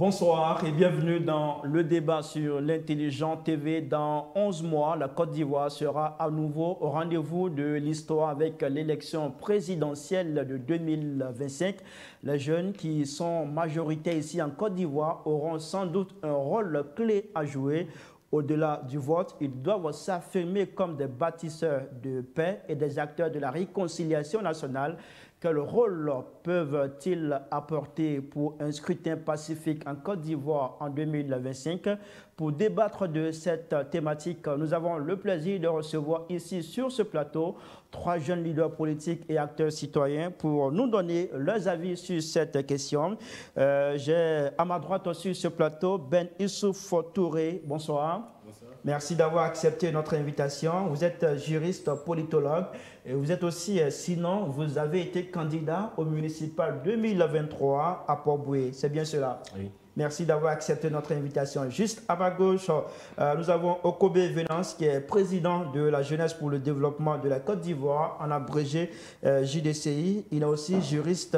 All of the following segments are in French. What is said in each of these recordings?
Bonsoir et bienvenue dans le débat sur l'Intelligent TV. Dans 11 mois, la Côte d'Ivoire sera à nouveau au rendez-vous de l'histoire avec l'élection présidentielle de 2025. Les jeunes qui sont majoritaires ici en Côte d'Ivoire auront sans doute un rôle clé à jouer. Au-delà du vote, ils doivent s'affirmer comme des bâtisseurs de paix et des acteurs de la réconciliation nationale. Quel rôle peuvent-ils apporter pour un scrutin pacifique en Côte d'Ivoire en 2025? Pour débattre de cette thématique, nous avons le plaisir de recevoir ici sur ce plateau 3 jeunes leaders politiques et acteurs citoyens pour nous donner leurs avis sur cette question. J'ai à ma droite sur ce plateau Ben Issouf Touré. Bonsoir. Bonsoir. Merci d'avoir accepté notre invitation. Vous êtes juriste, politologue et vous êtes aussi, sinon, vous avez été candidat au municipal 2023 à Port-Bouët. C'est bien cela? Oui. Merci d'avoir accepté notre invitation. Juste à ma gauche, nous avons Okobe Venance, qui est président de la Jeunesse pour le développement de la Côte d'Ivoire, en abrégé JDCI. Il est aussi juriste,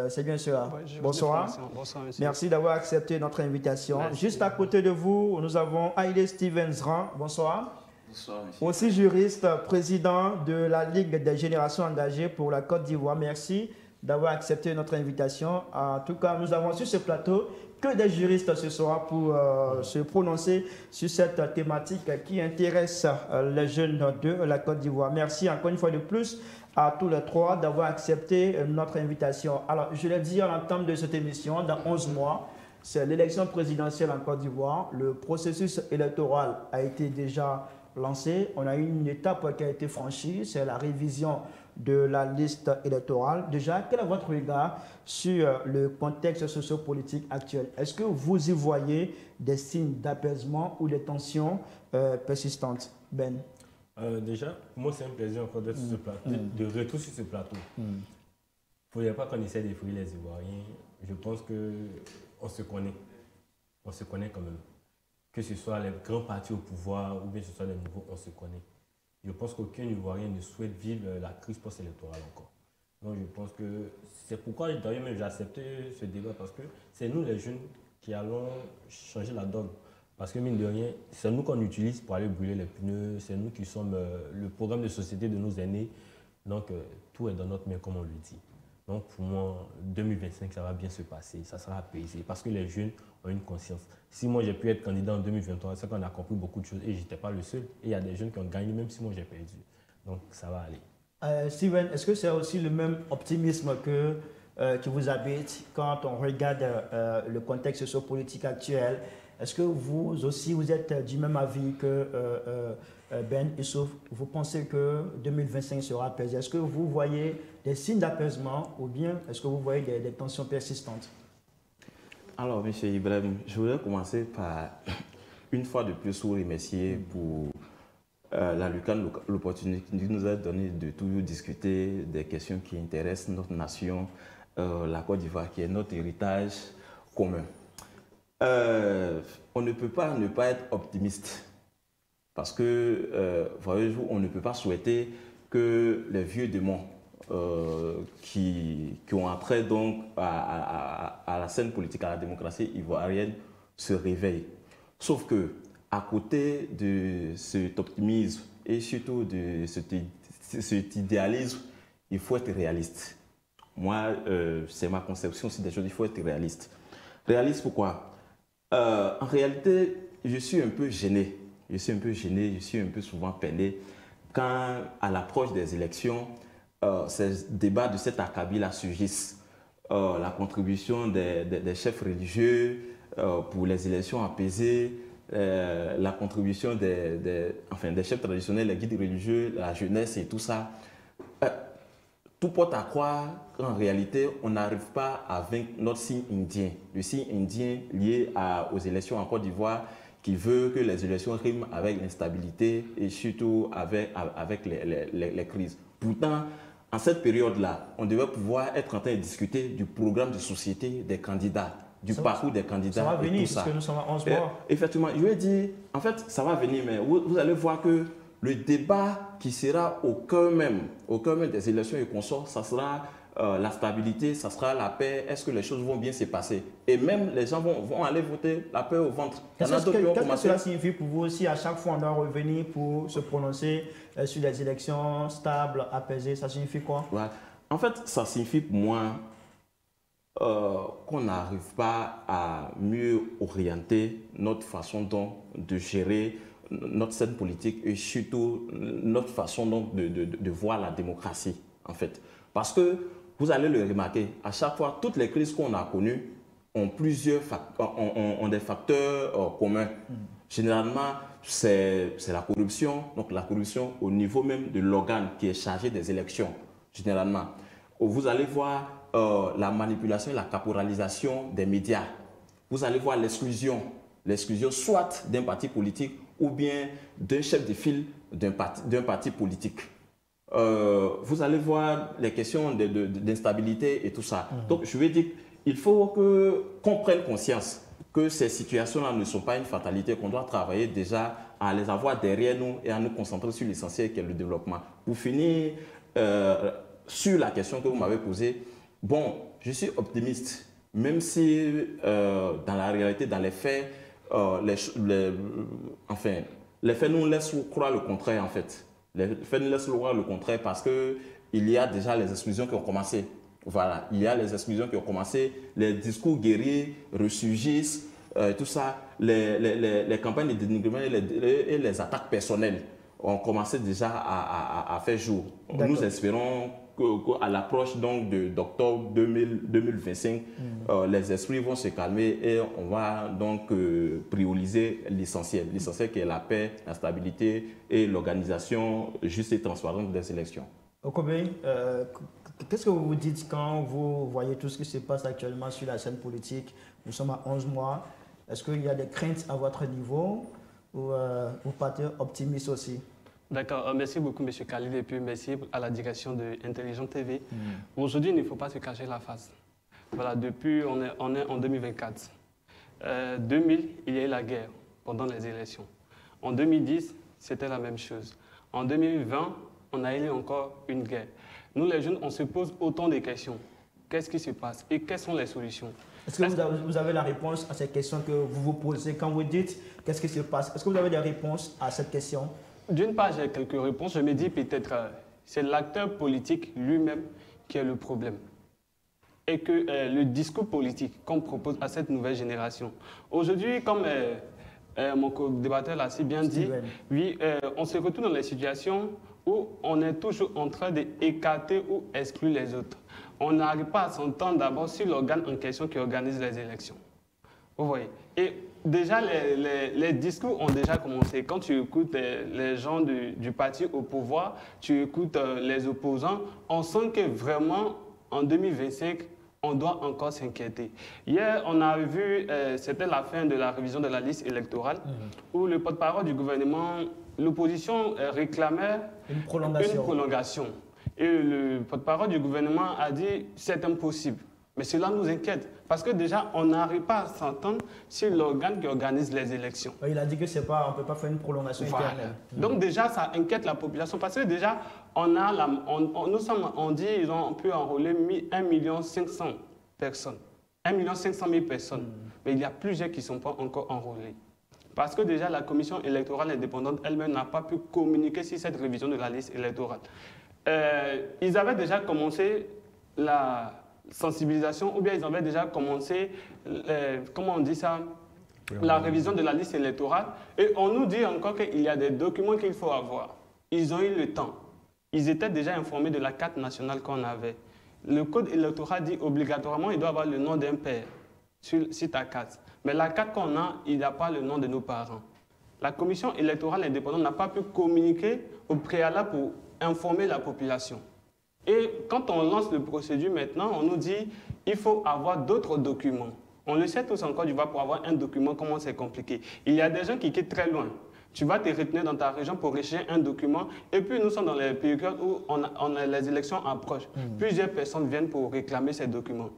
c'est bien cela? Oui, bonsoir. Bonsoir, monsieur. Merci d'avoir accepté notre invitation. Merci. Juste à côté de vous, nous avons Haïlé Stevens-Ran. Bonsoir. Bonsoir, monsieur. Aussi juriste, président de la Ligue des générations engagées pour la Côte d'Ivoire. Merci d'avoir accepté notre invitation. En tout cas, nous avons sur ce plateau que des juristes ce soir pour se prononcer sur cette thématique qui intéresse les jeunes de la Côte d'Ivoire. Merci encore une fois de plus à tous les 3 d'avoir accepté notre invitation. Alors, je l'ai dit à l'entame de cette émission, dans 11 mois, c'est l'élection présidentielle en Côte d'Ivoire. Le processus électoral a été déjà lancé. On a eu une étape qui a été franchie, c'est la révision de la liste électorale. Déjà, quel est votre regard sur le contexte sociopolitique actuel? Est-ce que vous y voyez des signes d'apaisement ou des tensions persistantes? Ben? Déjà, pour moi, c'est un plaisir encore d'être sur ce plateau, de retour sur ce plateau. Il ne faudrait pas qu'on essaie d'effrayer les Ivoiriens. Je pense qu'on se connaît. On se connaît quand même. Que ce soit les grands partis au pouvoir ou bien que ce soit les nouveaux, on se connaît. Je pense qu'aucun Ivoirien ne souhaite vivre la crise post-électorale encore. Donc je pense que c'est pourquoi d'ailleurs même j'ai accepté ce débat, parce que c'est nous les jeunes qui allons changer la donne. Parce que mine de rien, c'est nous qu'on utilise pour aller brûler les pneus, c'est nous qui sommes le programme de société de nos aînés. Donc tout est dans notre main, comme on le dit. Donc pour moi, 2025, ça va bien se passer, ça sera apaisé, parce que les jeunes ont une conscience. Si moi j'ai pu être candidat en 2023, c'est qu'on a compris beaucoup de choses et je n'étais pas le seul. Et il y a des jeunes qui ont gagné, même si moi j'ai perdu. Donc ça va aller. Steven, est-ce que c'est aussi le même optimisme qui vous habite quand on regarde le contexte sociopolitique actuel? Est-ce que vous aussi, vous êtes du même avis que Ben Issouf? Vous pensez que 2025 sera apaisé? Est-ce que vous voyez des signes d'apaisement ou bien est-ce que vous voyez des tensions persistantes? Alors, M. Ibrahim, je voudrais commencer par, une fois de plus, vous remercier pour la lucane, l'opportunité qui nous a donné de toujours discuter des questions qui intéressent notre nation, la Côte d'Ivoire, qui est notre héritage commun. On ne peut pas ne pas être optimiste parce que, voyez-vous, on ne peut pas souhaiter que les vieux démons qui ont attrait donc à la scène politique, à la démocratie ivoirienne se réveillent. Sauf que, à côté de cet optimisme et surtout de cet idéalisme, il faut être réaliste. Moi, c'est ma conception aussi des choses, il faut être réaliste. Réaliste pourquoi? En réalité, je suis un peu gêné. Je suis un peu souvent peiné quand, à l'approche des élections, ces débats de cet acabit-là surgissent. La contribution des chefs religieux pour les élections apaisées, la contribution des chefs traditionnels, les guides religieux, la jeunesse et tout ça. Tout porte à croire qu'en réalité, on n'arrive pas à vaincre notre signe indien. Le signe indien lié aux élections en Côte d'Ivoire qui veut que les élections riment avec l'instabilité et surtout avec les crises. Pourtant, en cette période-là, on devait pouvoir être en train de discuter du programme de société des candidats, du parcours des candidats. Ça va venir, tout ça. Parce que nous sommes à 11 mois. Effectivement, je vais dire, en fait, ça va venir, mais vous allez voir que le débat qui sera au cœur même des élections et consorts, ça sera la stabilité, ça sera la paix, est-ce que les choses vont bien se passer? Et même les gens vont aller voter la paix au ventre. Qu'est-ce que cela signifie pour vous aussi? À chaque fois, on doit revenir pour se prononcer sur des élections stables, apaisées. Ça signifie quoi? Ouais. En fait, ça signifie pour moi qu'on n'arrive pas à mieux orienter notre façon de gérer notre scène politique et surtout notre façon de voir la démocratie, en fait. Parce que vous allez le remarquer, à chaque fois, toutes les crises qu'on a connues ont des facteurs communs. Généralement, c'est la corruption, donc la corruption au niveau même de l'organe qui est chargé des élections, généralement. Vous allez voir la manipulation et la caporalisation des médias. Vous allez voir l'exclusion soit d'un parti politique ou bien d'un chef de file d'un parti politique. Vous allez voir les questions d'instabilité et tout ça. Donc, je veux dire, il faut qu'on prenne conscience que ces situations-là ne sont pas une fatalité, qu'on doit travailler déjà à les avoir derrière nous et à nous concentrer sur l'essentiel qui est le développement. Pour finir, sur la question que vous m'avez posée, bon, je suis optimiste, même si dans la réalité, dans les faits, les faits nous laissent croire le contraire, en fait. Les faits nous laissent croire le contraire parce qu'il y a déjà les exclusions qui ont commencé. Voilà, il y a les exclusions qui ont commencé, les discours guerriers ressurgissent, tout ça, les campagnes de dénigrement et les attaques personnelles ont commencé déjà à faire jour. Nous espérons qu'à l'approche d'octobre 2025, les esprits vont se calmer et on va donc prioriser l'essentiel qui est la paix, la stabilité et l'organisation juste et transparente des élections. Okobé, qu'est-ce que vous vous dites quand vous voyez tout ce qui se passe actuellement sur la scène politique? Nous sommes à 11 mois. Est-ce qu'il y a des craintes à votre niveau ou vous partez optimiste aussi? D'accord, merci beaucoup M. Khalil et puis merci à la direction de Intelligent TV. Aujourd'hui, il ne faut pas se cacher la face. Voilà, depuis, on est en 2024. 2000, il y a eu la guerre pendant les élections. En 2010, c'était la même chose. En 2020, on a eu encore une guerre. Nous, les jeunes, on se pose autant de questions. Qu'est-ce qui se passe et quelles sont les solutions? Est-ce que vous avez la réponse à ces questions que vous vous posez quand vous dites qu'est-ce qui se passe? Est-ce que vous avez des réponses à cette question? D'une part, j'ai quelques réponses. Je me dis peut-être c'est l'acteur politique lui-même qui est le problème. Et que le discours politique qu'on propose à cette nouvelle génération. Aujourd'hui, comme mon co-débatteur l'a si bien dit, oui, on se retrouve dans les situations où on est toujours en train d'écarter ou exclure les autres. On n'arrive pas à s'entendre d'abord sur l'organe en question qui organise les élections. Vous voyez? Et déjà, les discours ont déjà commencé. Quand tu écoutes les gens du parti au pouvoir, tu écoutes les opposants, on sent que vraiment, en 2025, on doit encore s'inquiéter. Hier, on a vu, c'était la fin de la révision de la liste électorale, où le porte-parole du gouvernement, l'opposition réclamait une prolongation. Et le porte-parole du gouvernement a dit c'est impossible. Mais cela nous inquiète, parce que déjà, on n'arrive pas à s'entendre sur l'organe qui organise les élections. Il a dit que c'est pas, on ne peut pas faire une prolongation éternelle. Donc déjà, ça inquiète la population, parce que déjà, on dit qu'ils ont pu enrôler 1 500 000 personnes. 1 500 000 personnes. Mais il y a plusieurs qui ne sont pas encore enrôlés. Parce que déjà, la commission électorale indépendante elle-même n'a pas pu communiquer sur cette révision de la liste électorale. Ils avaient déjà commencé la sensibilisation, ou bien ils avaient déjà commencé, comment on dit ça, la révision de la liste électorale. Et on nous dit encore qu'il y a des documents qu'il faut avoir. Ils ont eu le temps. Ils étaient déjà informés de la carte nationale qu'on avait. Le code électoral dit obligatoirement il doit avoir le nom d'un père sur ta carte. Mais la carte qu'on a, il n'y a pas le nom de nos parents. La commission électorale indépendante n'a pas pu communiquer au préalable pour informer la population. Et quand on lance le procédure maintenant, on nous dit qu'il faut avoir d'autres documents. On le sait tous en Côte d'Ivoire, pour avoir un document, comment c'est compliqué. Il y a des gens qui quittent très loin. Tu vas te retenir dans ta région pour rechercher un document. Et puis nous sommes dans les périodes où les élections approchent. Plusieurs personnes viennent pour réclamer ces documents.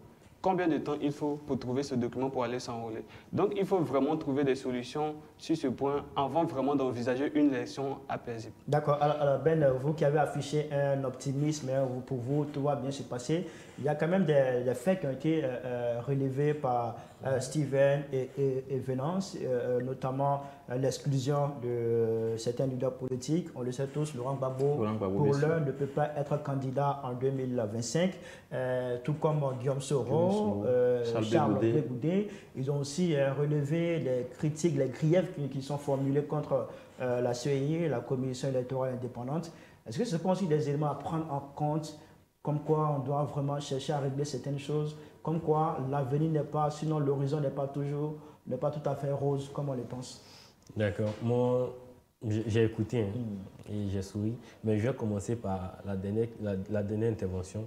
combien de temps il faut pour trouver ce document pour aller s'enrôler. Donc, il faut vraiment trouver des solutions sur ce point avant vraiment d'envisager une élection apaisée. D'accord. Alors, Ben, vous qui avez affiché un optimisme, pour vous, tout va bien se passer. Il y a quand même des faits qui ont été relevés par Steven et Venance, notamment l'exclusion de certains leaders politiques. On le sait tous, Laurent Gbagbo, pour l'un, ne peut pas être candidat en 2025, tout comme Guillaume Soro, Charles Blé-Goudé. Ils ont aussi relevé les critiques, les griefs qui sont formulés contre la CEI, la Commission électorale indépendante. Est-ce que ce sont aussi des éléments à prendre en compte, comme quoi on doit vraiment chercher à régler certaines choses, comme quoi l'avenir n'est pas, sinon l'horizon n'est pas tout à fait rose comme on le pense? D'accord. Moi, j'ai écouté et j'ai souri, mais je vais commencer par la dernière intervention.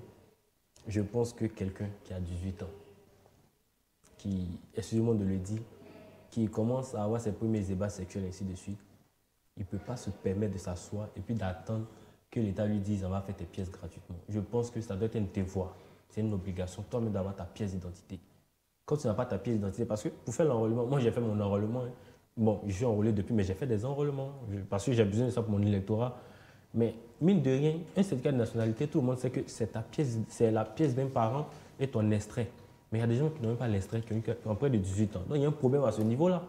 Je pense que quelqu'un qui a 18 ans, qui, excusez-moi de le dire, qui commence à avoir ses premiers débats sexuels et ainsi de suite, il ne peut pas se permettre de s'asseoir et puis d'attendre que l'État lui dise « on va faire tes pièces gratuitement ». Je pense que ça doit être un devoir, c'est une obligation, toi-même d'avoir ta pièce d'identité. Quand tu n'as pas ta pièce d'identité, parce que pour faire l'enrôlement, moi j'ai fait mon enrôlement, bon, je suis enrôlé depuis, mais j'ai fait des enrôlements, parce que j'ai besoin de ça pour mon électorat. Mais mine de rien, un certificat de nationalité, tout le monde sait que c'est la pièce d'un parent et ton extrait. Mais il y a des gens qui n'ont même pas l'extrait, qui ont près de 18 ans. Donc il y a un problème à ce niveau-là.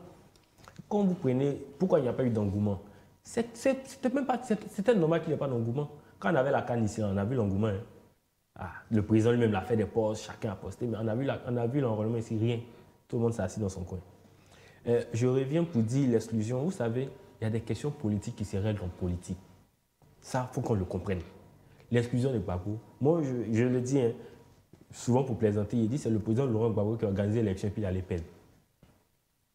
Quand vous prenez, pourquoi il n'y a pas eu d'engouement? C'était normal qu'il n'y ait pas d'engouement. Quand on avait la CAN ici, on a vu l'engouement. Le président lui-même l'a fait des postes, chacun a posté, mais on a vu l'enrôlement ici, rien. Tout le monde s'est assis dans son coin. Je reviens pour dire l'exclusion. Vous savez, il y a des questions politiques qui se règlent en politique. Ça, il faut qu'on le comprenne. L'exclusion de Gbagbo, moi je le dis, souvent pour plaisanter, il dit c'est le président Laurent Gbagbo qui a organisé l'élection et puis il a les peines.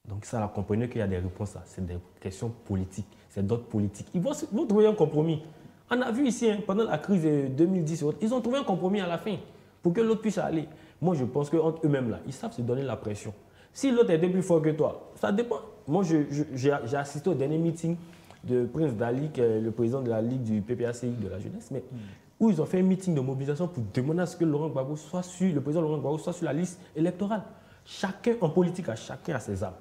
Donc ça, là, comprenez qu'il y a des réponses à ça. C'est des questions politiques, c'est d'autres politiques. Ils vont trouver un compromis. On a vu ici, pendant la crise de 2010, ils ont trouvé un compromis à la fin pour que l'autre puisse aller. Moi, je pense qu'entre eux-mêmes, là, ils savent se donner la pression. Si l'autre est plus fort que toi, ça dépend. Moi, j'ai assisté au dernier meeting de Prince Dalik, le président de la Ligue du PPACI de la jeunesse, mais où ils ont fait un meeting de mobilisation pour demander à ce que Laurent Gbagbo soit sur, le président Laurent Gbagbo soit sur la liste électorale. Chacun en politique, chacun a ses armes.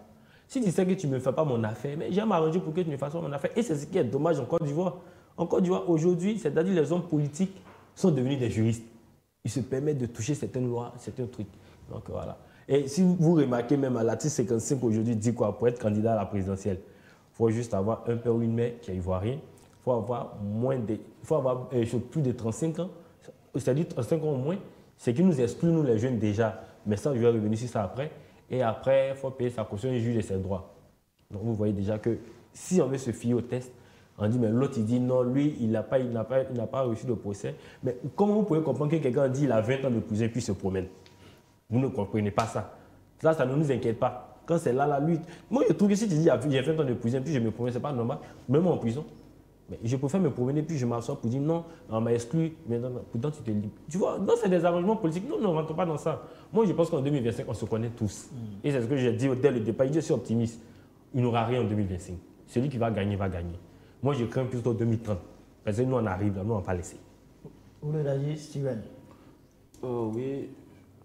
Si tu sais que tu ne me fais pas mon affaire, mais j'ai m'arranger pour que tu ne fasses pas mon affaire. Et c'est ce qui est dommage en Côte d'Ivoire. En Côte d'Ivoire, aujourd'hui, c'est-à-dire les hommes politiques sont devenus des juristes. Ils se permettent de toucher certaines lois, certains trucs. Donc voilà. Et si vous remarquez, même à l'article 55 aujourd'hui, dit quoi? Pour être candidat à la présidentielle, il faut juste avoir un père ou une mère qui est ivoirien. Il faut avoir plus de 35 ans. C'est-à-dire 35 ans au moins. C'est qui nous exclut, nous les jeunes déjà. Mais ça, je vais revenir sur ça après. Et après, il faut payer sa caution et juger ses droits. Donc vous voyez déjà que si on veut se fier au test, on dit, mais l'autre, il dit non, lui, il n'a pas réussi le procès. Mais comment vous pouvez comprendre que quelqu'un dit qu'il a 20 ans de prison et puis se promène? Vous ne comprenez pas ça. Ça ne nous inquiète pas. Quand c'est là, la lutte. Moi, je trouve que si tu dis j'ai 20 ans de prison et puis je me promène, ce n'est pas normal. Même en prison. Mais je préfère me promener puis je m'assois pour dire non, on m'a exclu, mais non, pourtant tu te libres. Tu vois, non, c'est des arrangements politiques. Nous ne rentrons pas dans ça. Moi, je pense qu'en 2025, on se connaît tous. Et c'est ce que j'ai dit dès le départ. Je suis optimiste. Il n'y aura rien en 2025. Celui qui va gagner, va gagner. Moi, je crains plutôt 2030. Parce que nous, on arrive là, nous, on va pas laisser. Vous voulez réagir, Steven? Oui,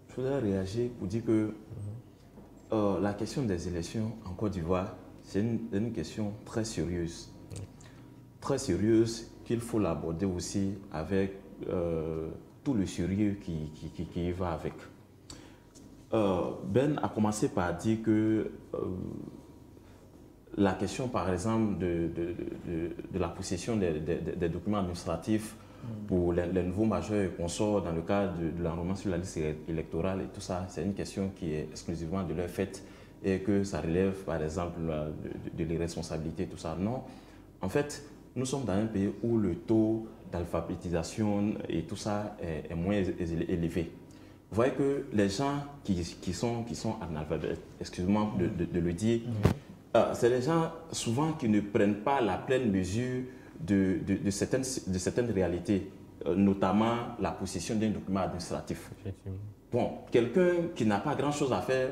je voudrais réagir pour dire que la question des élections en Côte d'Ivoire, c'est une question très sérieuse. Très sérieuse, qu'il faut l'aborder aussi avec tout le sérieux qui y va avec. Ben a commencé par dire que la question, par exemple, de la possession des documents administratifs pour les nouveaux majeurs et consorts dans le cadre de l'enrôlement sur la liste électorale et tout ça, c'est une question qui est exclusivement de leur fait et que ça relève, par exemple, de l'irresponsabilité, tout ça. Non, en fait, nous sommes dans un pays où le taux d'alphabétisation et tout ça est moins élevé. Vous voyez que les gens qui sont analphabètes, excusez-moi de le dire, c'est les gens souvent qui ne prennent pas la pleine mesure de certaines réalités, notamment la possession d'un document administratif. Bon, quelqu'un qui n'a pas grand-chose à faire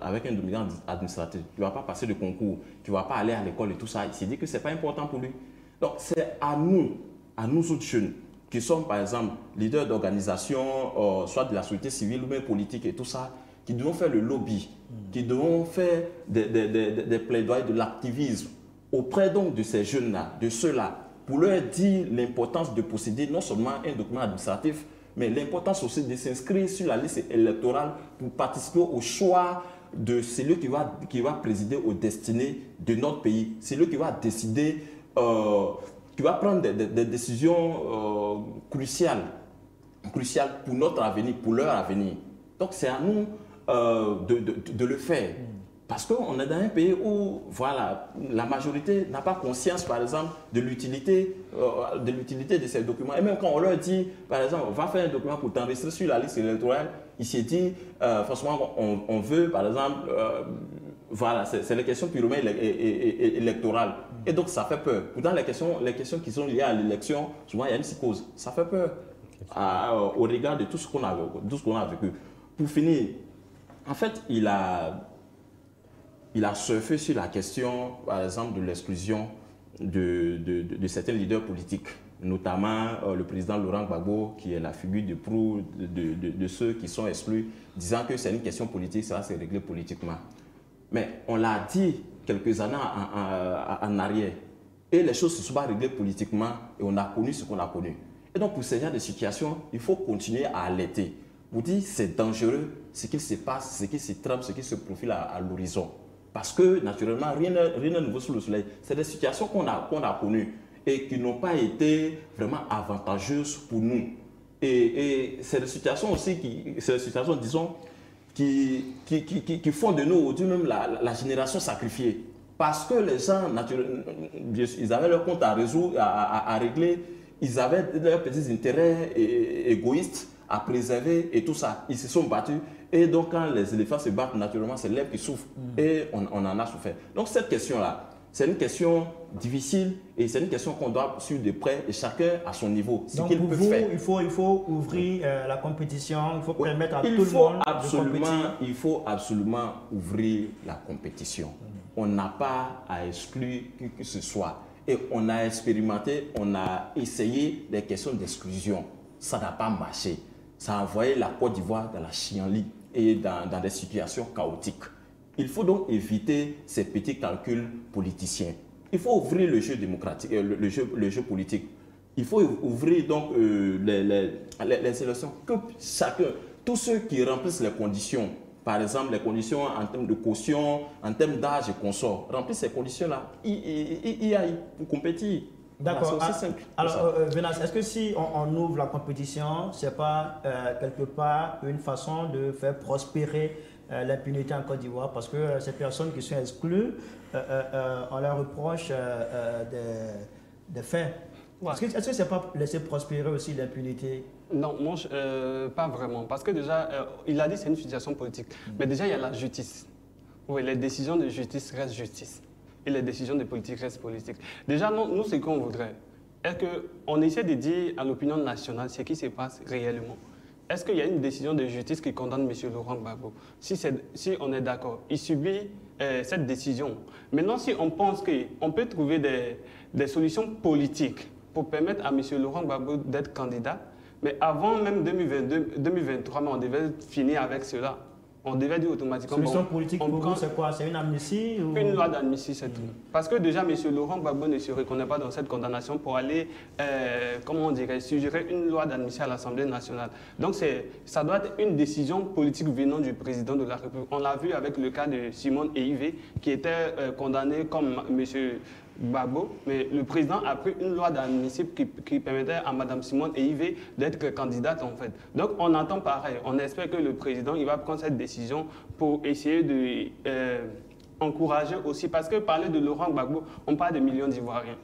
avec un document administratif, qui ne va pas passer de concours, qui ne va pas aller à l'école et tout ça, il s'est dit que ce n'est pas important pour lui. Donc c'est à nous autres jeunes, qui sont par exemple leaders d'organisations, soit de la société civile ou même politique et tout ça, qui devront faire le lobby, qui devront faire des plaidoyers, de l'activisme auprès donc de ces jeunes-là, de ceux-là, pour leur dire l'importance de posséder non seulement un document administratif, mais l'importance aussi de s'inscrire sur la liste électorale pour participer au choix de celui qui va présider aux destinées de notre pays, celui qui va décider, qui va prendre des décisions cruciales pour notre avenir, pour leur avenir. Donc c'est à nous de le faire. Parce qu'on est dans un pays où voilà, la majorité n'a pas conscience, par exemple, de l'utilité de ces documents. Et même quand on leur dit, par exemple, va faire un document pour t'enregistrer sur la liste électorale, il s'est dit, franchement, on veut, par exemple, voilà, c'est les questions purement électorales. Et donc, ça fait peur. Pourtant, les questions qui sont liées à l'élection, souvent, il y a une psychose. Ça fait peur au regard de tout ce qu'on a vécu. Pour finir, en fait, il a surfé sur la question, par exemple, de l'exclusion de certains leaders politiques, notamment le président Laurent Gbagbo, qui est la figure de proue de ceux qui sont exclus, disant que c'est une question politique, ça va se régler politiquement. Mais on l'a dit quelques années en arrière, et les choses ne se sont pas réglées politiquement, et on a connu ce qu'on a connu. Et donc, pour ce genre de situation, il faut continuer à alerter. Vous dites, c'est dangereux ce qui se passe, ce qui se trame, ce qui se profile à l'horizon. Parce que, naturellement, rien n'est nouveau sous le soleil. C'est des situations qu'on a connues et qui n'ont pas été vraiment avantageuses pour nous. Et c'est des situations aussi, disons, qui font de nous aujourd'hui même la génération sacrifiée. Parce que les gens, naturellement, ils avaient leur compte à résoudre, à régler, ils avaient leurs petits intérêts égoïstes à préserver et tout ça. Ils se sont battus. Et donc, quand les éléphants se battent, naturellement, c'est l'herbe qui souffre. Et on en a souffert. Donc, cette question-là, c'est une question difficile et c'est une question qu'on doit suivre de près et chacun à son niveau. Donc, pour vous, il faut ouvrir la compétition, il faut permettre à tout le monde de compétir. Il faut absolument ouvrir la compétition. On n'a pas à exclure qui que ce soit. Et on a expérimenté, on a essayé des questions d'exclusion. Ça n'a pas marché. Ça a envoyé la Côte d'Ivoire dans la chienlit et dans des situations chaotiques. Il faut donc éviter ces petits calculs politiciens. Il faut ouvrir le jeu démocratique, le jeu politique. Il faut ouvrir donc les élections. Que chacun, tous ceux qui remplissent les conditions, par exemple les conditions en termes de caution, en termes d'âge et consorts, remplissent ces conditions-là, y aillent pour compétir. D'accord. Alors, Venas, est-ce que si on ouvre la compétition, ce n'est pas quelque part une façon de faire prospérer l'impunité en Côte d'Ivoire? Parce que ces personnes qui sont exclues, on leur reproche des faits. Ouais. Est-ce que ce n'est pas laisser prospérer aussi l'impunité? Non, moi, pas vraiment. Parce que déjà, il a dit que c'est une situation politique. Mais déjà, il y a la justice. Oui, les décisions de justice restent justice. Et les décisions de politique restent politiques. Déjà, nous, ce qu'on voudrait, est qu'on essaie de dire à l'opinion nationale ce qui se passe réellement. Est-ce qu'il y a une décision de justice qui condamne M. Laurent Gbagbo? Si on est d'accord, il subit cette décision. Maintenant, si on pense qu'on peut trouver des solutions politiques pour permettre à M. Laurent Gbagbo d'être candidat, mais avant même 2023, on devait finir avec cela. On devait dire automatiquement... Solution politique pour vous, c'est quoi? C'est une amnistie ou... Une loi d'amnistie, c'est tout. Parce que déjà, M. Laurent Gbagbo ne se reconnaît pas dans cette condamnation pour aller, comment on dirait, suggérer une loi d'amnistie à l'Assemblée nationale. Donc, ça doit être une décision politique venant du président de la République. On l'a vu avec le cas de Simone Eivé, qui était condamné comme M. Gbagbo, mais le président a pris une loi d'amnistie qui permettait à Mme Simone Eivé d'être candidate en fait. Donc on entend pareil, on espère que le président il va prendre cette décision pour essayer de encourager aussi, parce que parler de Laurent Gbagbo, on parle de millions d'Ivoiriens.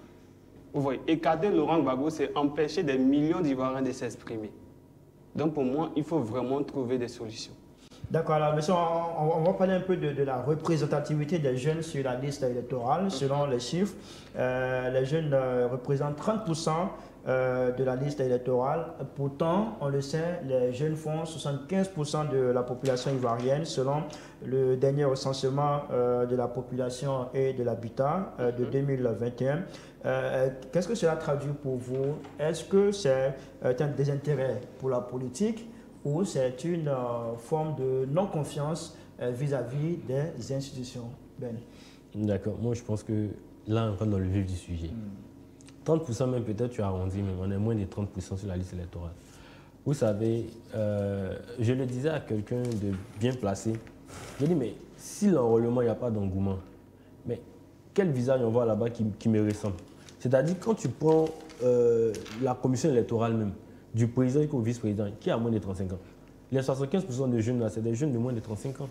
Vous voyez, écarter Laurent Gbagbo, c'est empêcher des millions d'Ivoiriens de s'exprimer. Donc pour moi, il faut vraiment trouver des solutions. D'accord, alors monsieur, on va parler un peu de la représentativité des jeunes sur la liste électorale. Selon les chiffres, les jeunes représentent 30% de la liste électorale. Pourtant, on le sait, les jeunes font 75% de la population ivoirienne selon le dernier recensement de la population et de l'habitat de 2021. Qu'est-ce que cela traduit pour vous? Est-ce que c'est un désintérêt pour la politique ou c'est une forme de non-confiance vis-à-vis des institutions? Ben. D'accord. Moi, je pense que là, on rentre dans le vif du sujet. 30% même, peut-être tu arrondis, mais on est moins de 30% sur la liste électorale. Vous savez, je le disais à quelqu'un de bien placé, je dis, mais si l'enrôlement, il n'y a pas d'engouement, mais quel visage on voit là-bas qui me ressemble? C'est-à-dire, quand tu prends la commission électorale même, du président au vice-président, qui a moins de 35 ans, les 75% de jeunes là, c'est des jeunes de moins de 35 ans.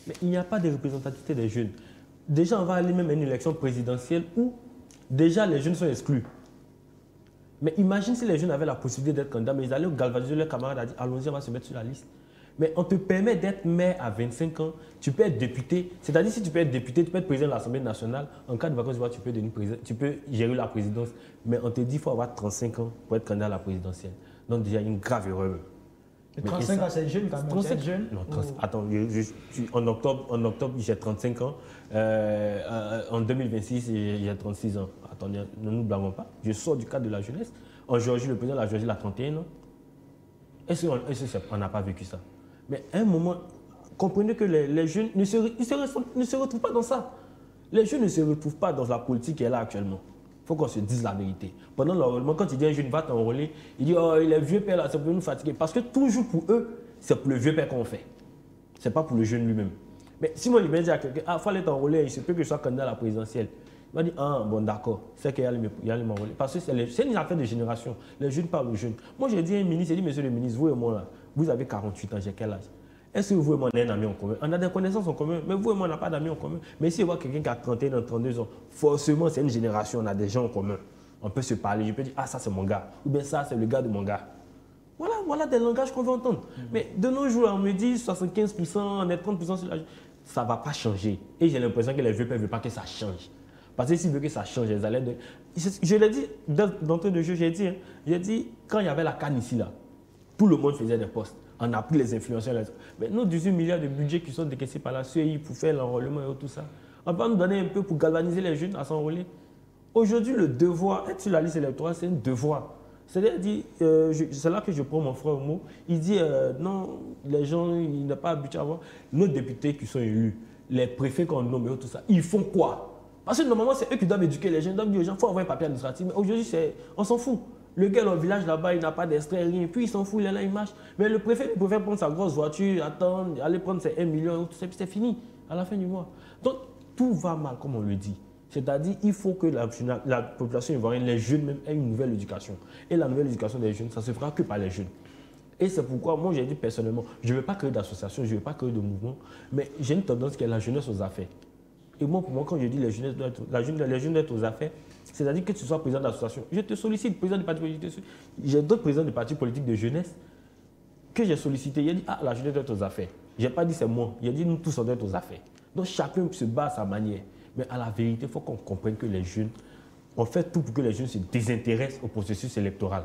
Mais il n'y a pas de représentativité des jeunes. Déjà, on va aller même à une élection présidentielle où déjà les jeunes sont exclus. Mais imagine si les jeunes avaient la possibilité d'être candidats, mais ils allaient galvaniser leurs camarades à dire allons-y, on va se mettre sur la liste. Mais on te permet d'être maire à 25 ans, tu peux être député. C'est-à-dire, si tu peux être député, tu peux être président de l'Assemblée nationale. En cas de vacances, tu peux gérer la présidence. Mais on te dit qu'il faut avoir 35 ans pour être candidat à la présidentielle. Donc, déjà, une grave erreur. 35 ans, c'est jeune quand même. 35 jeune. Non, attends, en octobre, j'ai 35 ans. En 2026, j'ai 36 ans. Attendez, ne nous blâmons pas. Je sors du cadre de la jeunesse. En Géorgie, le président de la Géorgie, il a 31 ans. Est-ce qu'on n'a pas vécu ça? Mais à un moment, comprenez que les jeunes ne se retrouvent pas dans ça. Les jeunes ne se retrouvent pas dans la politique qui est là actuellement. Il faut qu'on se dise la vérité. Pendant l'enrôlement, quand il dit un jeune va t'enrôler, il dit oh, les vieux pères là, ça peut nous fatiguer. Parce que toujours pour eux, c'est pour le vieux père qu'on fait. Ce n'est pas pour le jeune lui-même. Mais si moi, il vient dire à quelqu'un, ah, il faut aller t'enrôler, il se peut que je sois candidat à la présidentielle. Il m'a dit, ah, bon, d'accord, c'est qu'il y a les m'enrôler. Parce que c'est une affaire de génération. Les jeunes parlent aux jeunes. Moi, j'ai dit à un ministre, j'ai dit, monsieur le ministre, vous et moi, là, vous avez 48 ans, j'ai quel âge? Est-ce que vous et moi, on a un ami en commun? On a des connaissances en commun, mais vous et moi, on n'a pas d'amis en commun. Mais si on voit quelqu'un qui a 31 ans, 32 ans, forcément, c'est une génération, on a des gens en commun. On peut se parler, je peux dire, ah, ça, c'est mon gars. Ou bien ça, c'est le gars de mon gars. Voilà des langages qu'on veut entendre. Mais de nos jours, on me dit 75%, on est 30% sur la... Ça ne va pas changer. Et j'ai l'impression que les vieux ne veulent pas que ça change. Parce que s'ils veulent que ça change, ils allaient de... Je l'ai dit d'entrée de jeu, j'ai dit, quand il y avait la canne ici, là, tout le monde faisait des postes. On a pris les influenceurs. Mais nos 18 milliards de budget qui sont décaissés par la CEI pour faire l'enrôlement et tout ça, on va nous donner un peu pour galvaniser les jeunes à s'enrôler. Aujourd'hui, le devoir, être sur la liste électorale, c'est un devoir. C'est-à-dire, c'est là que je prends mon frère au mot. Il dit, non, les gens, ils n'ont pas habitué à voir. Nos députés qui sont élus, les préfets qu'on nomme et tout ça, ils font quoi? Parce que normalement, c'est eux qui doivent éduquer les gens. Ils doivent dire aux gens, il faut avoir un papier administratif. Mais aujourd'hui, on s'en fout. Le gars dans le village là-bas, il n'a pas d'extrait, rien. Puis il s'en fout, il est là, il marche. Mais le préfet, il préfère prendre sa grosse voiture, attendre, aller prendre ses 1 million, tout ça, puis c'est fini à la fin du mois. Donc, tout va mal, comme on le dit. C'est-à-dire qu'il faut que la population ivoirienne, les jeunes même, aient une nouvelle éducation. Et la nouvelle éducation des jeunes, ça ne se fera que par les jeunes. Et c'est pourquoi, moi, j'ai dit personnellement, je ne veux pas créer d'association, je ne veux pas créer de mouvement, mais j'ai une tendance qui est la jeunesse aux affaires. Et moi, pour moi, quand je dis les jeunes doivent être aux affaires, c'est-à-dire que tu sois président d'association, je te sollicite, président du parti politique. J'ai d'autres présidents de partis politiques de jeunesse que j'ai sollicité. Il a dit, ah, la jeunesse doit être aux affaires. Je n'ai pas dit c'est moi. Il a dit, nous tous, on doit être aux affaires. Donc, chacun se bat à sa manière. Mais à la vérité, il faut qu'on comprenne que les jeunes, on fait tout pour que les jeunes se désintéressent au processus électoral.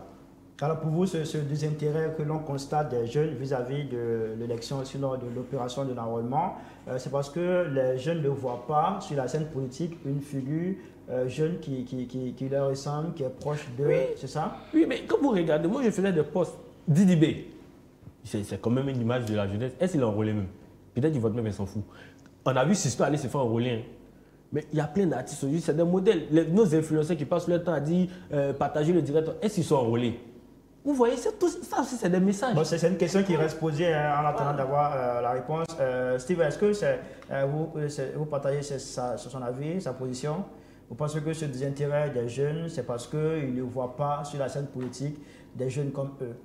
Alors pour vous, ce désintérêt que l'on constate des jeunes vis-à-vis de l'élection, sinon de l'opération de l'enrôlement, c'est parce que les jeunes ne voient pas sur la scène politique une figure jeune qui leur ressemble, qui est proche d'eux, oui. C'est ça? Oui, mais quand vous regardez, moi je faisais des posts d'IDB. C'est quand même une image de la jeunesse. Est-ce qu'il est enrôlé même? Peut-être qu'il vote même, il s'en fout. On a vu Sisto aller se faire enrôler. Hein. Mais il y a plein d'artistes aujourd'hui, c'est des modèles. Nos influenceurs qui passent leur temps à dire partager le direct, est-ce qu'ils sont enrôlés? Vous voyez, ça aussi, c'est des messages. Bon, c'est une question qui reste posée en attendant d'avoir la réponse. Steve, est-ce que vous partagez son avis, sa position? Vous pensez que ce désintérêt des jeunes, c'est parce qu'ils ne voient pas sur la scène politique des jeunes comme eux?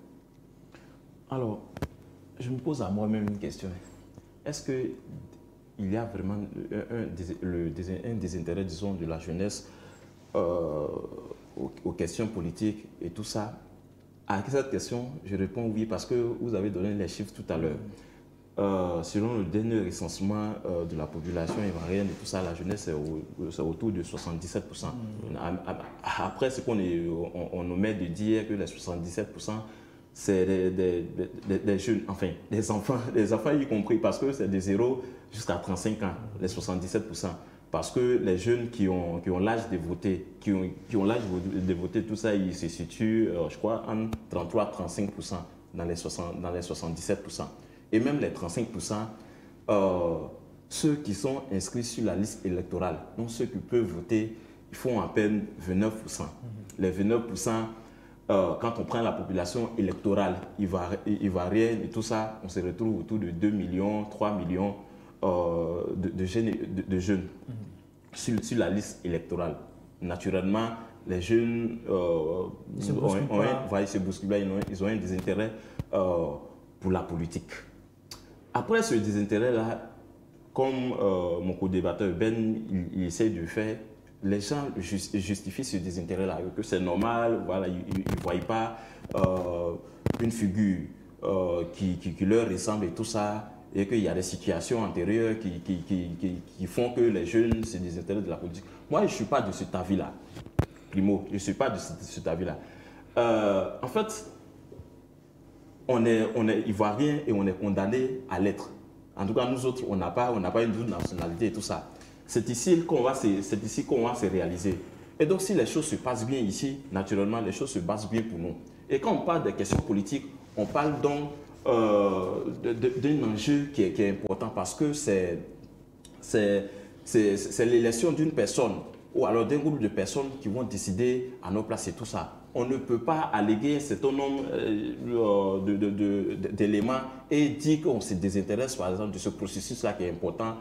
Alors, je me pose à moi-même une question. Est-ce qu'il y a vraiment un désintérêt, disons, de la jeunesse aux questions politiques et tout ça? À cette question, je réponds oui parce que vous avez donné les chiffres tout à l'heure. selon le dernier recensement de la population ivoirienne et tout ça, la jeunesse est autour de 77%. Après, ce qu'on omet de dire que les 77%, c'est des jeunes, enfin, des enfants y compris, parce que c'est de 0 jusqu'à 35 ans, les 77%. Parce que les jeunes qui ont l'âge de voter, qui ont l'âge de voter, tout ça, ils se situent, je crois, en 33-35% dans les 77%. Et même les 35%, ceux qui sont inscrits sur la liste électorale, donc ceux qui peuvent voter, ils font à peine 29%. Les 29%, quand on prend la population électorale ivoirienne et tout ça, on se retrouve autour de 2 millions, 3 millions de jeunes sur la liste électorale. Naturellement, les jeunes ils se bousculent, ils ont un désintérêt pour la politique. Après ce désintérêt-là, comme mon co-débatteur Ben, il essaie de faire, les gens justifient ce désintérêt-là, que c'est normal, voilà, ils ne voient pas une figure qui leur ressemble et tout ça, et qu'il y a des situations antérieures qui font que les jeunes se désintéressent de la politique. Moi, je ne suis pas de cet avis-là. Primo, je ne suis pas de cet avis-là. En fait, on est ivoirien et on est condamné à l'être. En tout cas, nous autres, on n'a pas une double nationalité et tout ça. C'est ici qu'on va se réaliser. Et donc, si les choses se passent bien ici, naturellement, les choses se passent bien pour nous. Et quand on parle des questions politiques, on parle donc d'un enjeu qui est important parce que c'est l'élection d'une personne ou alors d'un groupe de personnes qui vont décider à nos places et tout ça. On ne peut pas alléguer un certain nombre d'éléments et dire qu'on se désintéresse par exemple de ce processus-là qui est important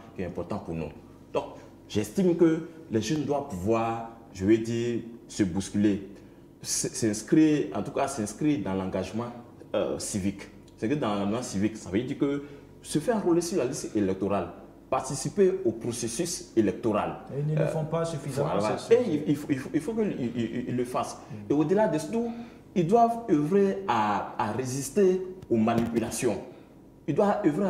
pour nous. Donc, j'estime que les jeunes doivent pouvoir, je vais dire, se bousculer, s'inscrire dans l'engagement civique. C'est que dans l'engagement civique, ça veut dire que se faire enrôler sur la liste électorale, participer au processus électoral. Et ils ne le font pas suffisamment. Voilà. Et il faut qu'ils le fassent. Et au-delà de tout, ils doivent œuvrer à résister aux manipulations. Ils doivent œuvrer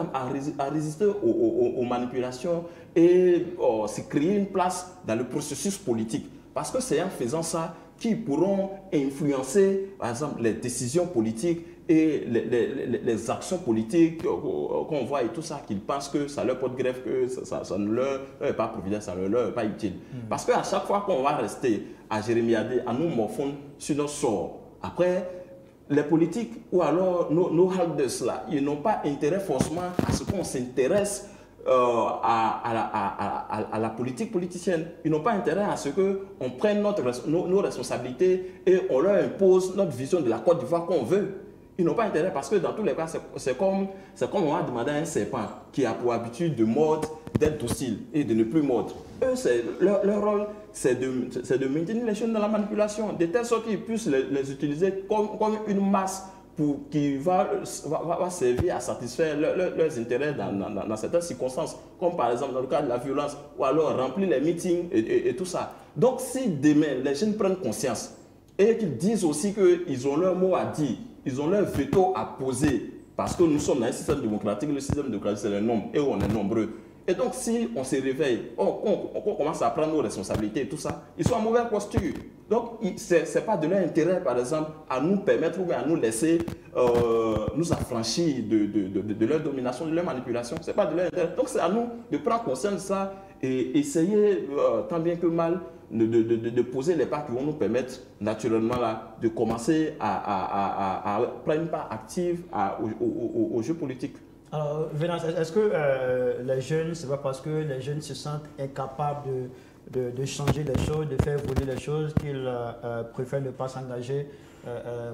à résister aux manipulations et se créer une place dans le processus politique. Parce que c'est en faisant ça qu'ils pourront influencer, par exemple, les décisions politiques et les actions politiques qu'on voit et tout ça, qu'ils pensent que ça leur porte greffe, que ça ne leur est pas providence, ça ne leur est pas utile. Parce qu'à chaque fois qu'on va rester à jérémiader, à nous morfondre sur notre sort, après, les politiques ou alors nos holders là, ils n'ont pas intérêt forcément à ce qu'on s'intéresse à la politique politicienne. Ils n'ont pas intérêt à ce qu'on prenne nos responsabilités et on leur impose notre vision de la Côte d'Ivoire qu'on veut. Ils n'ont pas intérêt parce que dans tous les cas, c'est comme on va demander à un serpent qui a pour habitude de mordre, d'être docile et de ne plus mordre. Eux, leur rôle, c'est de maintenir les choses dans la manipulation, de telle sorte qu'ils puissent les utiliser comme une masse qui va servir à satisfaire leurs intérêts dans certaines circonstances, comme par exemple dans le cas de la violence, ou alors remplir les meetings et tout ça. Donc si demain, les jeunes prennent conscience et qu'ils disent aussi qu'ils ont leur mot à dire, ils ont leur veto à poser, parce que nous sommes dans un système démocratique, le système démocratique c'est le nombre, et on est nombreux. Et donc si on se réveille, on commence à prendre nos responsabilités et tout ça, ils sont en mauvaise posture. Donc ce n'est pas de leur intérêt, par exemple, à nous permettre ou à nous laisser nous affranchir de leur domination, de leur manipulation. Ce n'est pas de leur intérêt. Donc c'est à nous de prendre conscience de ça et essayer, tant bien que mal, de poser les pas qui vont nous permettre naturellement là, de commencer à prendre une part active au jeu politique. Alors, Venance, est-ce que les jeunes, c'est pas parce que les jeunes se sentent incapables de changer les choses, de faire évoluer les choses, qu'ils préfèrent ne pas s'engager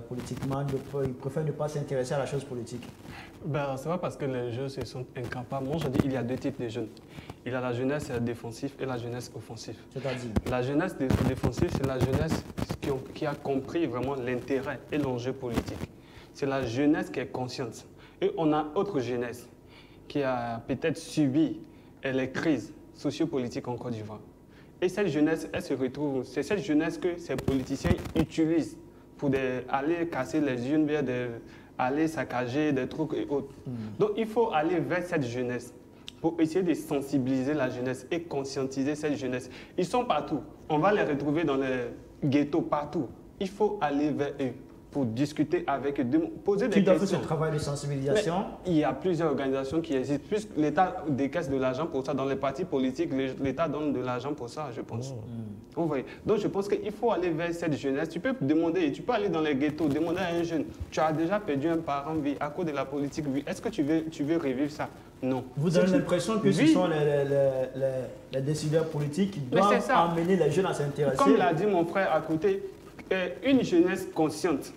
politiquement, ils préfèrent ne pas s'intéresser à la chose politique? Ben, c'est pas parce que les jeunes se sentent incapables. Moi, je dis qu'il y a deux types de jeunes. Il y a la jeunesse défensive et la jeunesse offensive. C'est-à-dire? La jeunesse défensive, c'est la jeunesse qui a compris vraiment l'intérêt et l'enjeu politique. C'est la jeunesse qui est consciente. Et on a autre jeunesse qui a peut-être subi les crises sociopolitiques en Côte d'Ivoire. Et cette jeunesse, elle se retrouve, c'est cette jeunesse que ces politiciens utilisent pour aller casser les unes vers aller saccager des trucs et autres. Donc il faut aller vers cette jeunesse pour essayer de sensibiliser la jeunesse et conscientiser cette jeunesse. Ils sont partout. On va les retrouver dans les ghettos partout. Il faut aller vers eux pour discuter avec eux, poser des questions. Qui doit faire ce travail de sensibilisation? Mais il y a plusieurs organisations qui existent. Plus l'État décaisse de l'argent pour ça. Dans les partis politiques, l'État donne de l'argent pour ça, je pense. Vous voyez. Donc je pense qu'il faut aller vers cette jeunesse. Tu peux demander, tu peux aller dans les ghettos, demander à un jeune, tu as déjà perdu un parent vie à cause de la politique vie. Est-ce que tu veux revivre ça? Non. Vous avez l'impression que ce sont les décideurs politiques qui doivent amener les jeunes à s'intéresser? Comme l'a dit mon frère à côté, une jeunesse consciente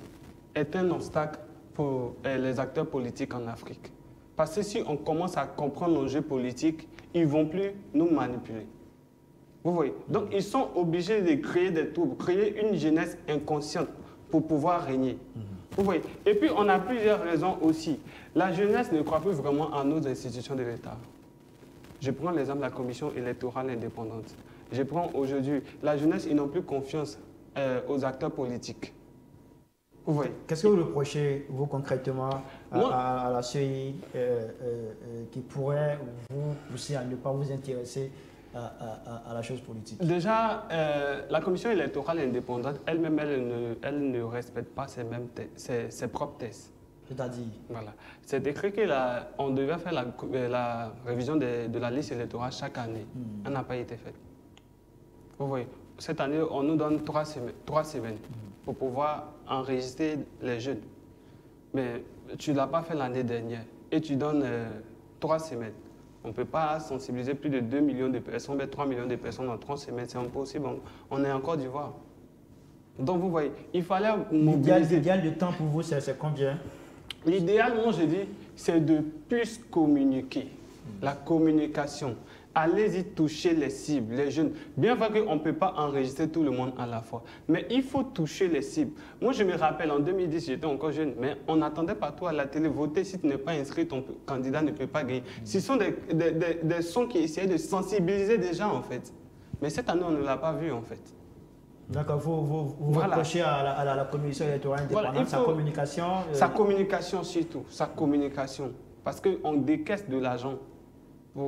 est un obstacle pour les acteurs politiques en Afrique. Parce que si on commence à comprendre l'enjeu politique, ils ne vont plus nous manipuler. Vous voyez? Donc ils sont obligés de créer des troubles, créer une jeunesse inconsciente pour pouvoir régner. Vous voyez? Et puis on a plusieurs raisons aussi. La jeunesse ne croit plus vraiment en nos institutions de l'État. Je prends l'exemple de la commission électorale indépendante. Je prends aujourd'hui, la jeunesse, ils n'ont plus confiance aux acteurs politiques. Vous voyez? Qu'est-ce que vous reprochez, vous, concrètement, à la CEI qui pourrait vous pousser à ne pas vous intéresser à la chose politique? Déjà, la commission électorale indépendante, elle-même, elle ne respecte pas ses propres tests. C'est-à-dire? Voilà. C'est écrit qu'on devait faire la révision de la liste électorale chaque année. Elle n'a pas été faite. Vous voyez? Cette année, on nous donne 3 semaines pour pouvoir enregistrer les jeunes. Mais tu ne l'as pas fait l'année dernière et tu donnes 3 semaines. On ne peut pas sensibiliser plus de 2 millions de personnes, 3 millions de personnes en 3 semaines. C'est impossible. On est en Côte d'Ivoire. Donc vous voyez, il fallait mobiliser. L'idéal de temps pour vous, c'est combien? L'idéal, moi je dis, c'est de plus communiquer. La communication. Allez-y toucher les cibles, les jeunes. Bien vrai qu'on ne peut pas enregistrer tout le monde à la fois, mais il faut toucher les cibles. Moi, je me rappelle, en 2010, j'étais encore jeune, mais on attendait partout à la télé, voter, si tu n'es pas inscrit, ton candidat ne peut pas gagner. Ce sont des sons qui essayaient de sensibiliser des gens, en fait. Mais cette année, on ne l'a pas vu, en fait. D'accord, vous reprochez à la commission électorale indépendante sa communication? Sa communication surtout, sa communication. Parce qu'on décaisse de l'argent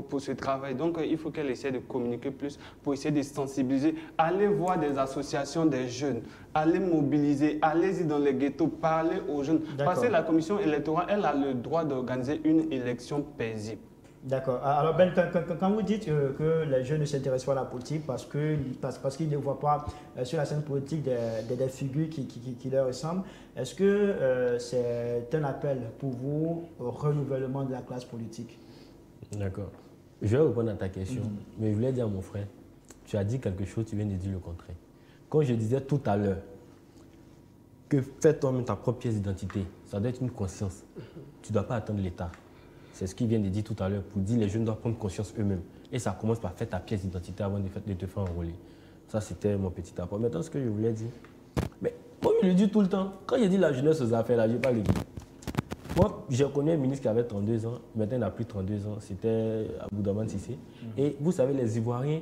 pour ce travail. Donc, il faut qu'elle essaie de communiquer plus pour essayer de sensibiliser. Allez voir des associations des jeunes, allez mobiliser, allez-y dans les ghettos, parlez aux jeunes. Parce que la commission électorale, elle a le droit d'organiser une élection paisible. D'accord. Alors, Ben, quand vous dites que les jeunes ne s'intéressent pas à la politique parce qu'ils ne voient pas sur la scène politique des figures qui leur ressemblent, est-ce que c'est un appel pour vous au renouvellement de la classe politique? D'accord. Je vais répondre à ta question, mais je voulais dire à mon frère, tu as dit quelque chose, tu viens de dire le contraire. Quand je disais tout à l'heure que fais toi-même ta propre pièce d'identité, ça doit être une conscience. Tu ne dois pas attendre l'État. C'est ce qu'il vient de dire tout à l'heure pour dire que les jeunes doivent prendre conscience eux-mêmes. Et ça commence par faire ta pièce d'identité avant de te faire enrôler. Ça, c'était mon petit apport. Maintenant, ce que je voulais dire, mais moi, je le dis tout le temps. Quand j'ai dit la jeunesse aux affaires, là, je n'ai pas le dire. Moi, j'ai connu un ministre qui avait 32 ans, maintenant il n'a plus 32 ans, c'était Aboudaman Sissé. Et vous savez, les Ivoiriens,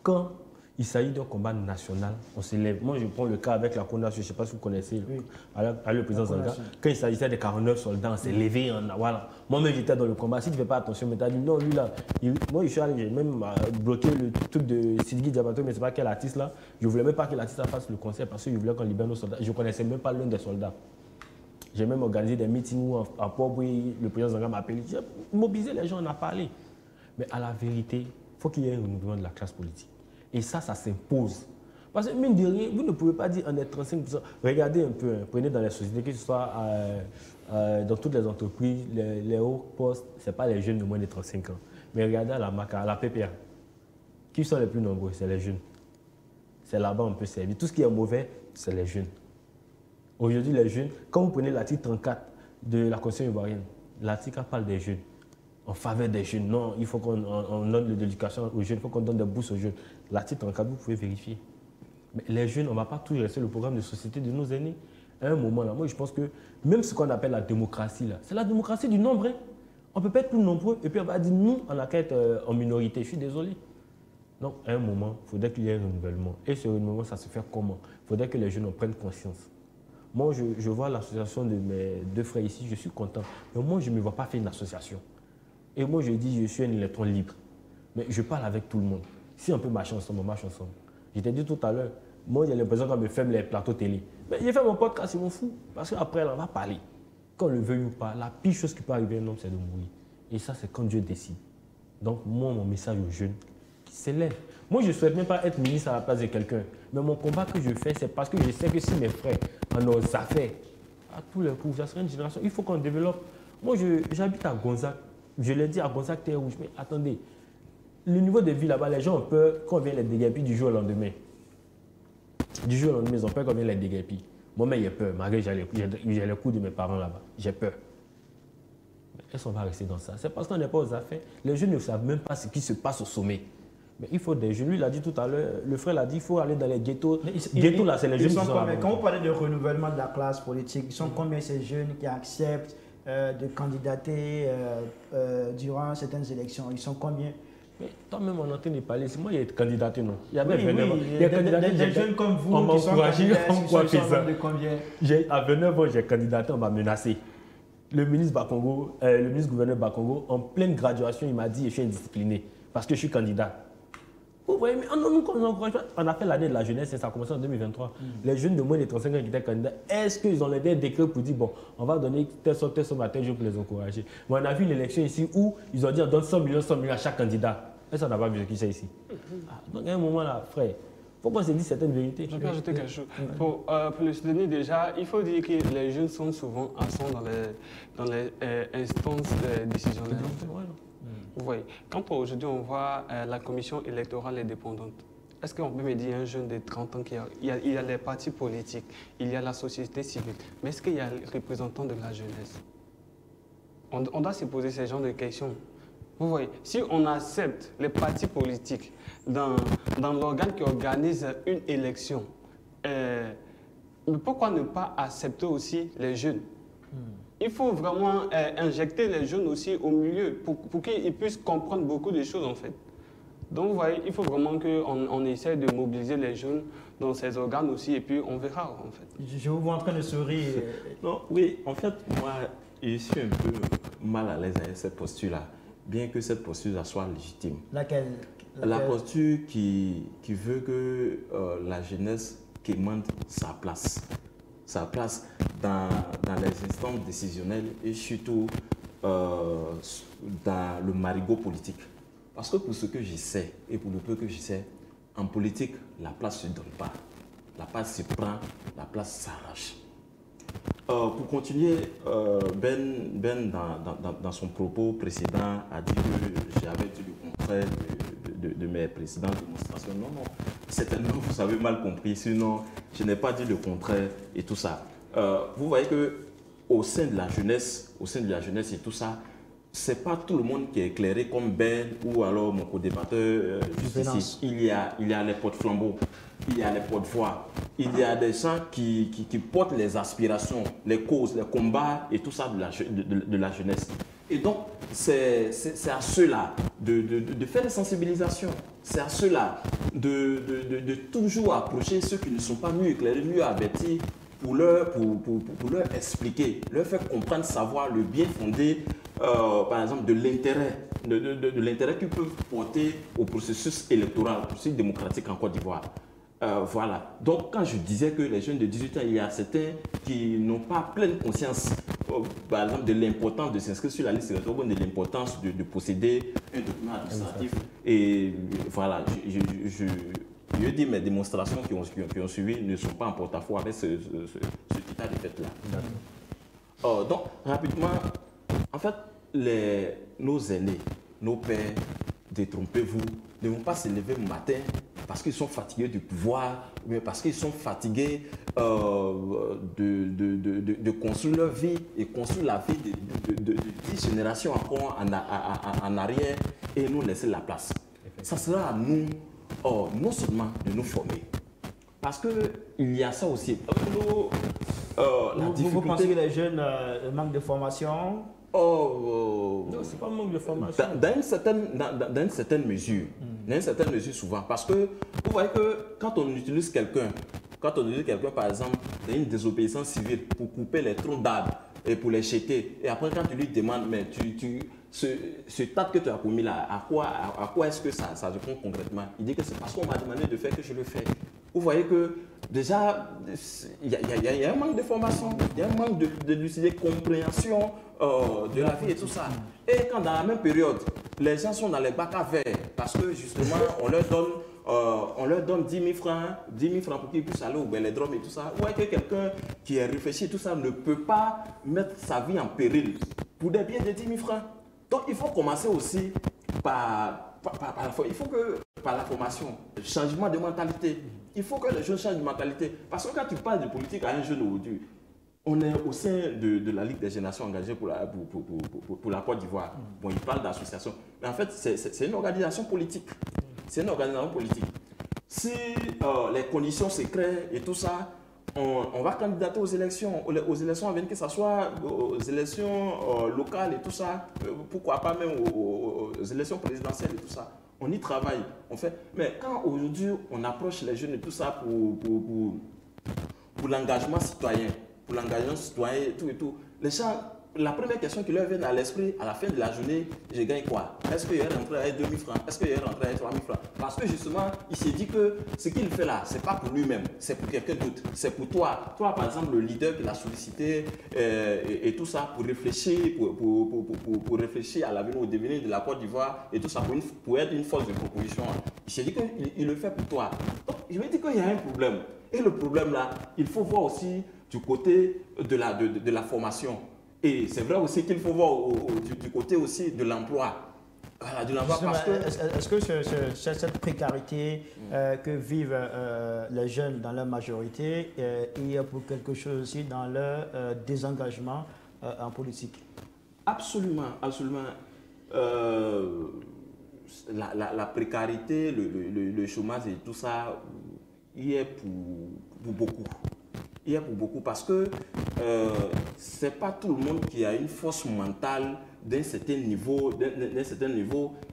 quand il s'agit d'un combat national, on se lève. Moi, je prends le cas avec la Condation, je ne sais pas si vous connaissez, le président Zanga. Quand il s'agissait de 49 soldats, on s'est levé. Voilà. Moi-même, j'étais dans le combat. Si tu ne fais pas attention, mais tu as dit non, lui là. Moi, je suis allé, j'ai même bloqué le truc de Sidiki Diabato, mais ce n'est pas quel artiste là. Je ne voulais même pas que l'artiste fasse le concert parce que je voulais qu'on libère nos soldats. Je ne connaissais même pas l'un des soldats. J'ai même organisé des meetings où à Port-Bouilly, le président Zanga m'a appelé. J'ai mobilisé les gens, on a parlé. Mais à la vérité, il faut qu'il y ait un renouvellement de la classe politique. Et ça s'impose. Parce que, mine de rien, vous ne pouvez pas dire en est 35%. Regardez un peu, prenez dans les sociétés, que ce soit dans toutes les entreprises, les hauts postes, ce n'est pas les jeunes de moins de 35 ans. Mais regardez à la MACA, à la PPA. Qui sont les plus nombreux? C'est les jeunes. C'est là-bas on peut servir. Tout ce qui est mauvais, c'est les jeunes. Aujourd'hui, les jeunes, quand vous prenez l'article 34 de la Constitution ivoirienne, l'article parle des jeunes, en faveur des jeunes. Non, il faut qu'on donne de l'éducation aux jeunes, il faut qu'on donne des bourses aux jeunes. L'article 34, vous pouvez vérifier. Mais les jeunes, on ne va pas toujours rester le programme de société de nos aînés. À un moment, là, moi, je pense que même ce qu'on appelle la démocratie, c'est la démocratie du nombre. Hein. On ne peut pas être plus nombreux et puis on va dire nous, on a qu'à être en minorité. Je suis désolé. Donc, à un moment, il faudrait qu'il y ait un renouvellement. Et ce renouvellement, ça se fait comment? Il faudrait que les jeunes en prennent conscience. Moi, je vois l'association de mes deux frères ici, je suis content. Mais moi, je ne me vois pas faire une association. Et moi, je dis, je suis un électron libre. Mais je parle avec tout le monde. Si on peut marcher ensemble, on marche ensemble. Je t'ai dit tout à l'heure, moi, j'ai l'impression qu'on me ferme les plateaux télé. Mais j'ai fait mon podcast, ils m'en foutent. Parce qu'après, on va parler. Qu'on le veuille ou pas, la pire chose qui peut arriver à un homme, c'est de mourir. Et ça, c'est quand Dieu décide. Donc, moi, mon message aux jeunes, qui s'élèvent. Moi, je ne souhaite même pas être ministre à la place de quelqu'un. Mais mon combat que je fais, c'est parce que je sais que si mes frères en ont affaires, à tous les coups, ça serait une génération. Il faut qu'on développe. Moi, j'habite à Gonzague. Je l'ai dit à Gonzague, Terre Rouge. Mais attendez, le niveau de vie là-bas, les gens ont peur qu'on vienne les déguerpir du jour au lendemain. Du jour au lendemain, ils ont peur qu'on vienne les déguerpir. Moi-même, j'ai peur. Malgré que j'ai le coup de mes parents là-bas. J'ai peur. Est-ce qu'on va rester dans ça? C'est parce qu'on n'est pas aux affaires. Les jeunes ne savent même pas ce qui se passe au sommet. Mais il faut des jeunes. Lui, il l'a dit tout à l'heure, le frère l'a dit, il faut aller dans les ghettos. Ghettos, là, c'est les jeunes qui sont là. Quand vous parlez de renouvellement de la classe politique, ils sont combien ces jeunes qui acceptent de candidater durant certaines élections? Ils sont combien? Mais toi-même, on est en train de parler. Moi, il y a candidaté, non? Il y avait des jeunes comme vous on qui sont encouragé, candidats, de combien? À 29 ans, j'ai candidaté, on m'a menacé. Le ministre Bakongo, le ministre-gouverneur Bakongo, en pleine graduation, il m'a dit, je suis indiscipliné parce que je suis candidat. Vous voyez, mais on a fait l'année de la jeunesse et ça a commencé en 2023. Les jeunes de moins de 35 ans qui étaient candidats, est-ce qu'ils ont levé un décret pour dire, bon, on va donner telle somme à tel jour pour les encourager? Mais on a vu une élection ici où ils ont dit, on donne 100 millions à chaque candidat. Est-ce qu'on n'a pas vu ce qui c'est ici? Donc à un moment là, frère, il faut qu'on se dise certaines vérités. Je peux ajouter quelque chose. Pour le soutenir déjà, il faut dire que les jeunes sont souvent absents dans les instances décisionnelles. Vous voyez, quand aujourd'hui on voit la commission électorale indépendante, est-ce qu'on peut me dire un jeune de 30 ans qu'il y a les partis politiques, il y a la société civile, mais est-ce qu'il y a les représentants de la jeunesse? On doit se poser ce genre de questions. Vous voyez, si on accepte les partis politiques dans l'organe qui organise une élection, pourquoi ne pas accepter aussi les jeunes? Il faut vraiment injecter les jeunes aussi au milieu pour qu'ils puissent comprendre beaucoup de choses en fait. Donc vous voyez, il faut vraiment qu'on essaie de mobiliser les jeunes dans ces organes aussi et puis on verra en fait. Je vous vois en train de sourire. Non, oui, en fait, moi, je suis un peu mal à l'aise avec cette posture-là, bien que cette posture soit légitime. Laquelle? La posture qui veut que la jeunesse quémande sa place dans les instances décisionnelles et surtout dans le marigot politique. Parce que pour ce que je sais et pour le peu que je sais, en politique, la place ne se donne pas. La place se prend, la place s'arrache. Pour continuer, Ben dans son propos précédent, a dit que j'avais dit le contraire de mes précédentes démonstrations. Non, non, certainement vous avez mal compris, sinon je n'ai pas dit le contraire et tout ça. Vous voyez qu'au sein de la jeunesse et tout ça, c'est pas tout le monde qui est éclairé comme Ben ou alors mon co-débatteur ici. Il y a les porte-flambeaux, il y a les porte-voix, il y a des gens qui portent les aspirations, les causes, les combats et tout ça de la jeunesse. Et donc, c'est à ceux-là de faire des sensibilisations. C'est à ceux-là de toujours approcher ceux qui ne sont pas mieux éclairés, mieux avertis, pour leur expliquer, leur faire comprendre, savoir le bien fondé, par exemple, de l'intérêt qu'ils peuvent porter au processus électoral, au processus démocratique en Côte d'Ivoire. Voilà. Donc, quand je disais que les jeunes de 18 ans, il y a certains qui n'ont pas pleine conscience, par exemple, de l'importance de s'inscrire sur la liste électorale, de l'importance de posséder un document administratif. Et voilà, je dis mes démonstrations qui ont suivi ne sont pas en porte-à-faux avec ce état de fait-là. Donc, rapidement, en fait, nos aînés, nos pères, détrompez-vous, ne vont pas se lever le matin parce qu'ils sont fatigués du pouvoir, mais parce qu'ils sont fatigués de construire leur vie et construire la vie de 10 générations encore en arrière et nous laisser la place. Ça sera à nous, non seulement de nous former, parce qu'il y a ça aussi. Vous pensez que les jeunes manquent de formation? Non, c'est pas un manque de formation. Dans une certaine mesure, souvent. Parce que vous voyez que quand on utilise quelqu'un Quand on dit que quelqu'un, par exemple, a une désobéissance civile pour couper les troncs d'arbres et pour les jeter, et après quand tu lui demandes, mais ce tas que tu as commis là, à quoi est-ce que ça répond concrètement? Il dit que c'est parce qu'on m'a demandé de faire que je le fais. Vous voyez que déjà, il y a un manque de formation, il y a un manque de lucidité, compréhension de la vie et tout ça. Et quand dans la même période, les gens sont dans les bacs à verre parce que justement, on leur donne 10 000 francs pour qu'ils puissent aller au vélodrome et tout ça. Vous voyez que quelqu'un qui est réfléchi, tout ça, ne peut pas mettre sa vie en péril pour des biens de 10 000 francs. Donc, il faut commencer aussi par la formation, le changement de mentalité. Il faut que les jeunes changent de mentalité. Parce que quand tu parles de politique à un jeune aujourd'hui, on est au sein de la Ligue des générations engagées pour la Côte d'Ivoire. Bon, il parle d'association. Mais en fait, c'est une organisation politique. C'est une organisation politique. Si les conditions se créent et tout ça, on va candidater aux élections à venir, que ce soit aux élections locales et tout ça, pourquoi pas même aux élections présidentielles et tout ça. On y travaille, on fait. Mais quand aujourd'hui on approche les jeunes et tout ça pour l'engagement citoyen, et tout, les gens, la première question qui leur vient à l'esprit, à la fin de la journée, je gagne quoi? Est-ce qu'il est rentré avec 2 000 francs? Est-ce qu'il est rentré avec 3 000 francs? Parce que justement, il s'est dit que ce qu'il fait là, ce n'est pas pour lui-même, c'est pour quelqu'un d'autre. C'est pour toi. Toi, par exemple, le leader qui l'a sollicité et tout ça, pour réfléchir, pour réfléchir à l'avenir, au devenir de la Côte d'Ivoire et tout ça, pour être une force de proposition. Il s'est dit qu'il le fait pour toi. Donc, je me dis qu'il y a un problème. Et le problème là, il faut voir aussi du côté de la formation. Et c'est vrai aussi qu'il faut voir du côté aussi de l'emploi. Voilà, de l'emploi parce que... Est-ce que cette précarité que vivent les jeunes dans leur majorité, il y a pour quelque chose aussi dans leur désengagement en politique? Absolument, absolument. La précarité, le chômage et tout ça, il y est pour beaucoup. Il y a pour beaucoup parce que ce n'est pas tout le monde qui a une force mentale d'un certain niveau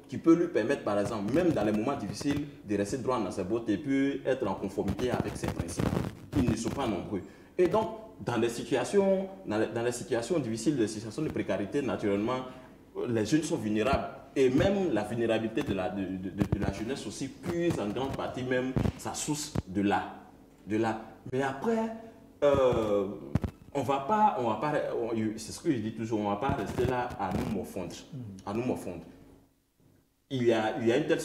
qui peut lui permettre, par exemple, même dans les moments difficiles, de rester droit dans ses bottes et puis être en conformité avec ses principes. Ils ne sont pas nombreux. Et donc, dans les situations difficiles, des situations de précarité, naturellement, les jeunes sont vulnérables. Et même la vulnérabilité de la jeunesse aussi puise en grande partie même sa source de là. Mais après, on va pas, c'est ce que je dis toujours, on ne va pas rester là à nous morfondre. Il y a une telle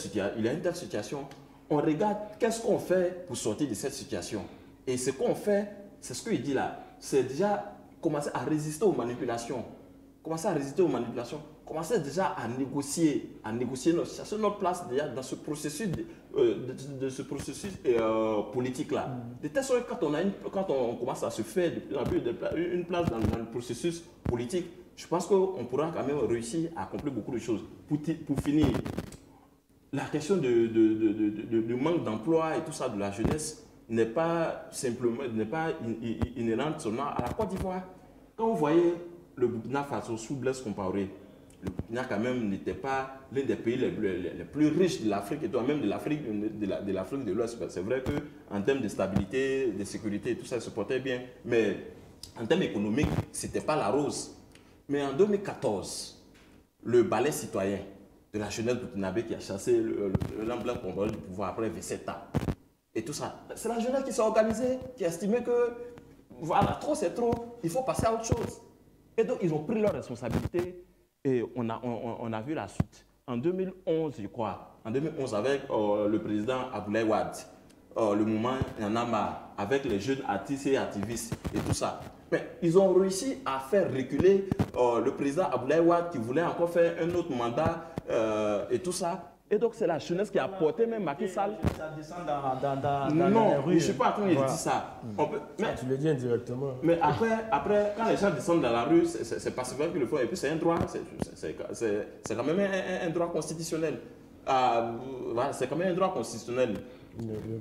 situation, on regarde qu'est-ce qu'on fait pour sortir de cette situation. Et ce qu'on fait, c'est ce qu'il dit là, c'est déjà commencer à résister aux manipulations. Commencer déjà à négocier chercher notre place déjà dans ce processus politique-là. De telle sorte que quand on commence à se faire de plus en plus une place dans le processus politique, je pense qu'on pourra quand même réussir à accomplir beaucoup de choses. Pour finir, la question du manque d'emploi et tout ça de la jeunesse n'est pas inhérente seulement à la Côte d'Ivoire. Quand vous voyez le Burkina Faso sous Blaise Compaoré, le Burkina quand même n'était pas l'un des pays les plus riches de l'Afrique et même de l'Afrique de l'Ouest. C'est vrai qu'en termes de stabilité, de sécurité, tout ça se portait bien. Mais en termes économiques, ce n'était pas la rose. Mais en 2014, le balai citoyen de la jeunesse burkinabé qui a chassé l'homme Blaise Compaoré du pouvoir après 27 ans. Et tout ça, c'est la jeunesse qui s'est organisée, qui a estimé que voilà, trop c'est trop, il faut passer à autre chose. Et donc, ils ont pris leurs responsabilités et on a vu la suite. En 2011, je crois, avec le président Abdoulaye Wade, le mouvement Y en a marre, avec les jeunes artistes et activistes et tout ça. Mais ils ont réussi à faire reculer le président Abdoulaye Wade qui voulait encore faire un autre mandat et tout ça. Et donc, c'est la jeunesse qui a porté même Macky Sall. Ça descend dans les rues. Non, je ne suis pas en train de dire ça. Tu le dis indirectement. Mais après, quand les gens descendent dans la rue, c'est pas vrai qu'ils le font. Et puis, c'est un droit. C'est quand même un droit constitutionnel. Voilà, c'est quand même un droit constitutionnel.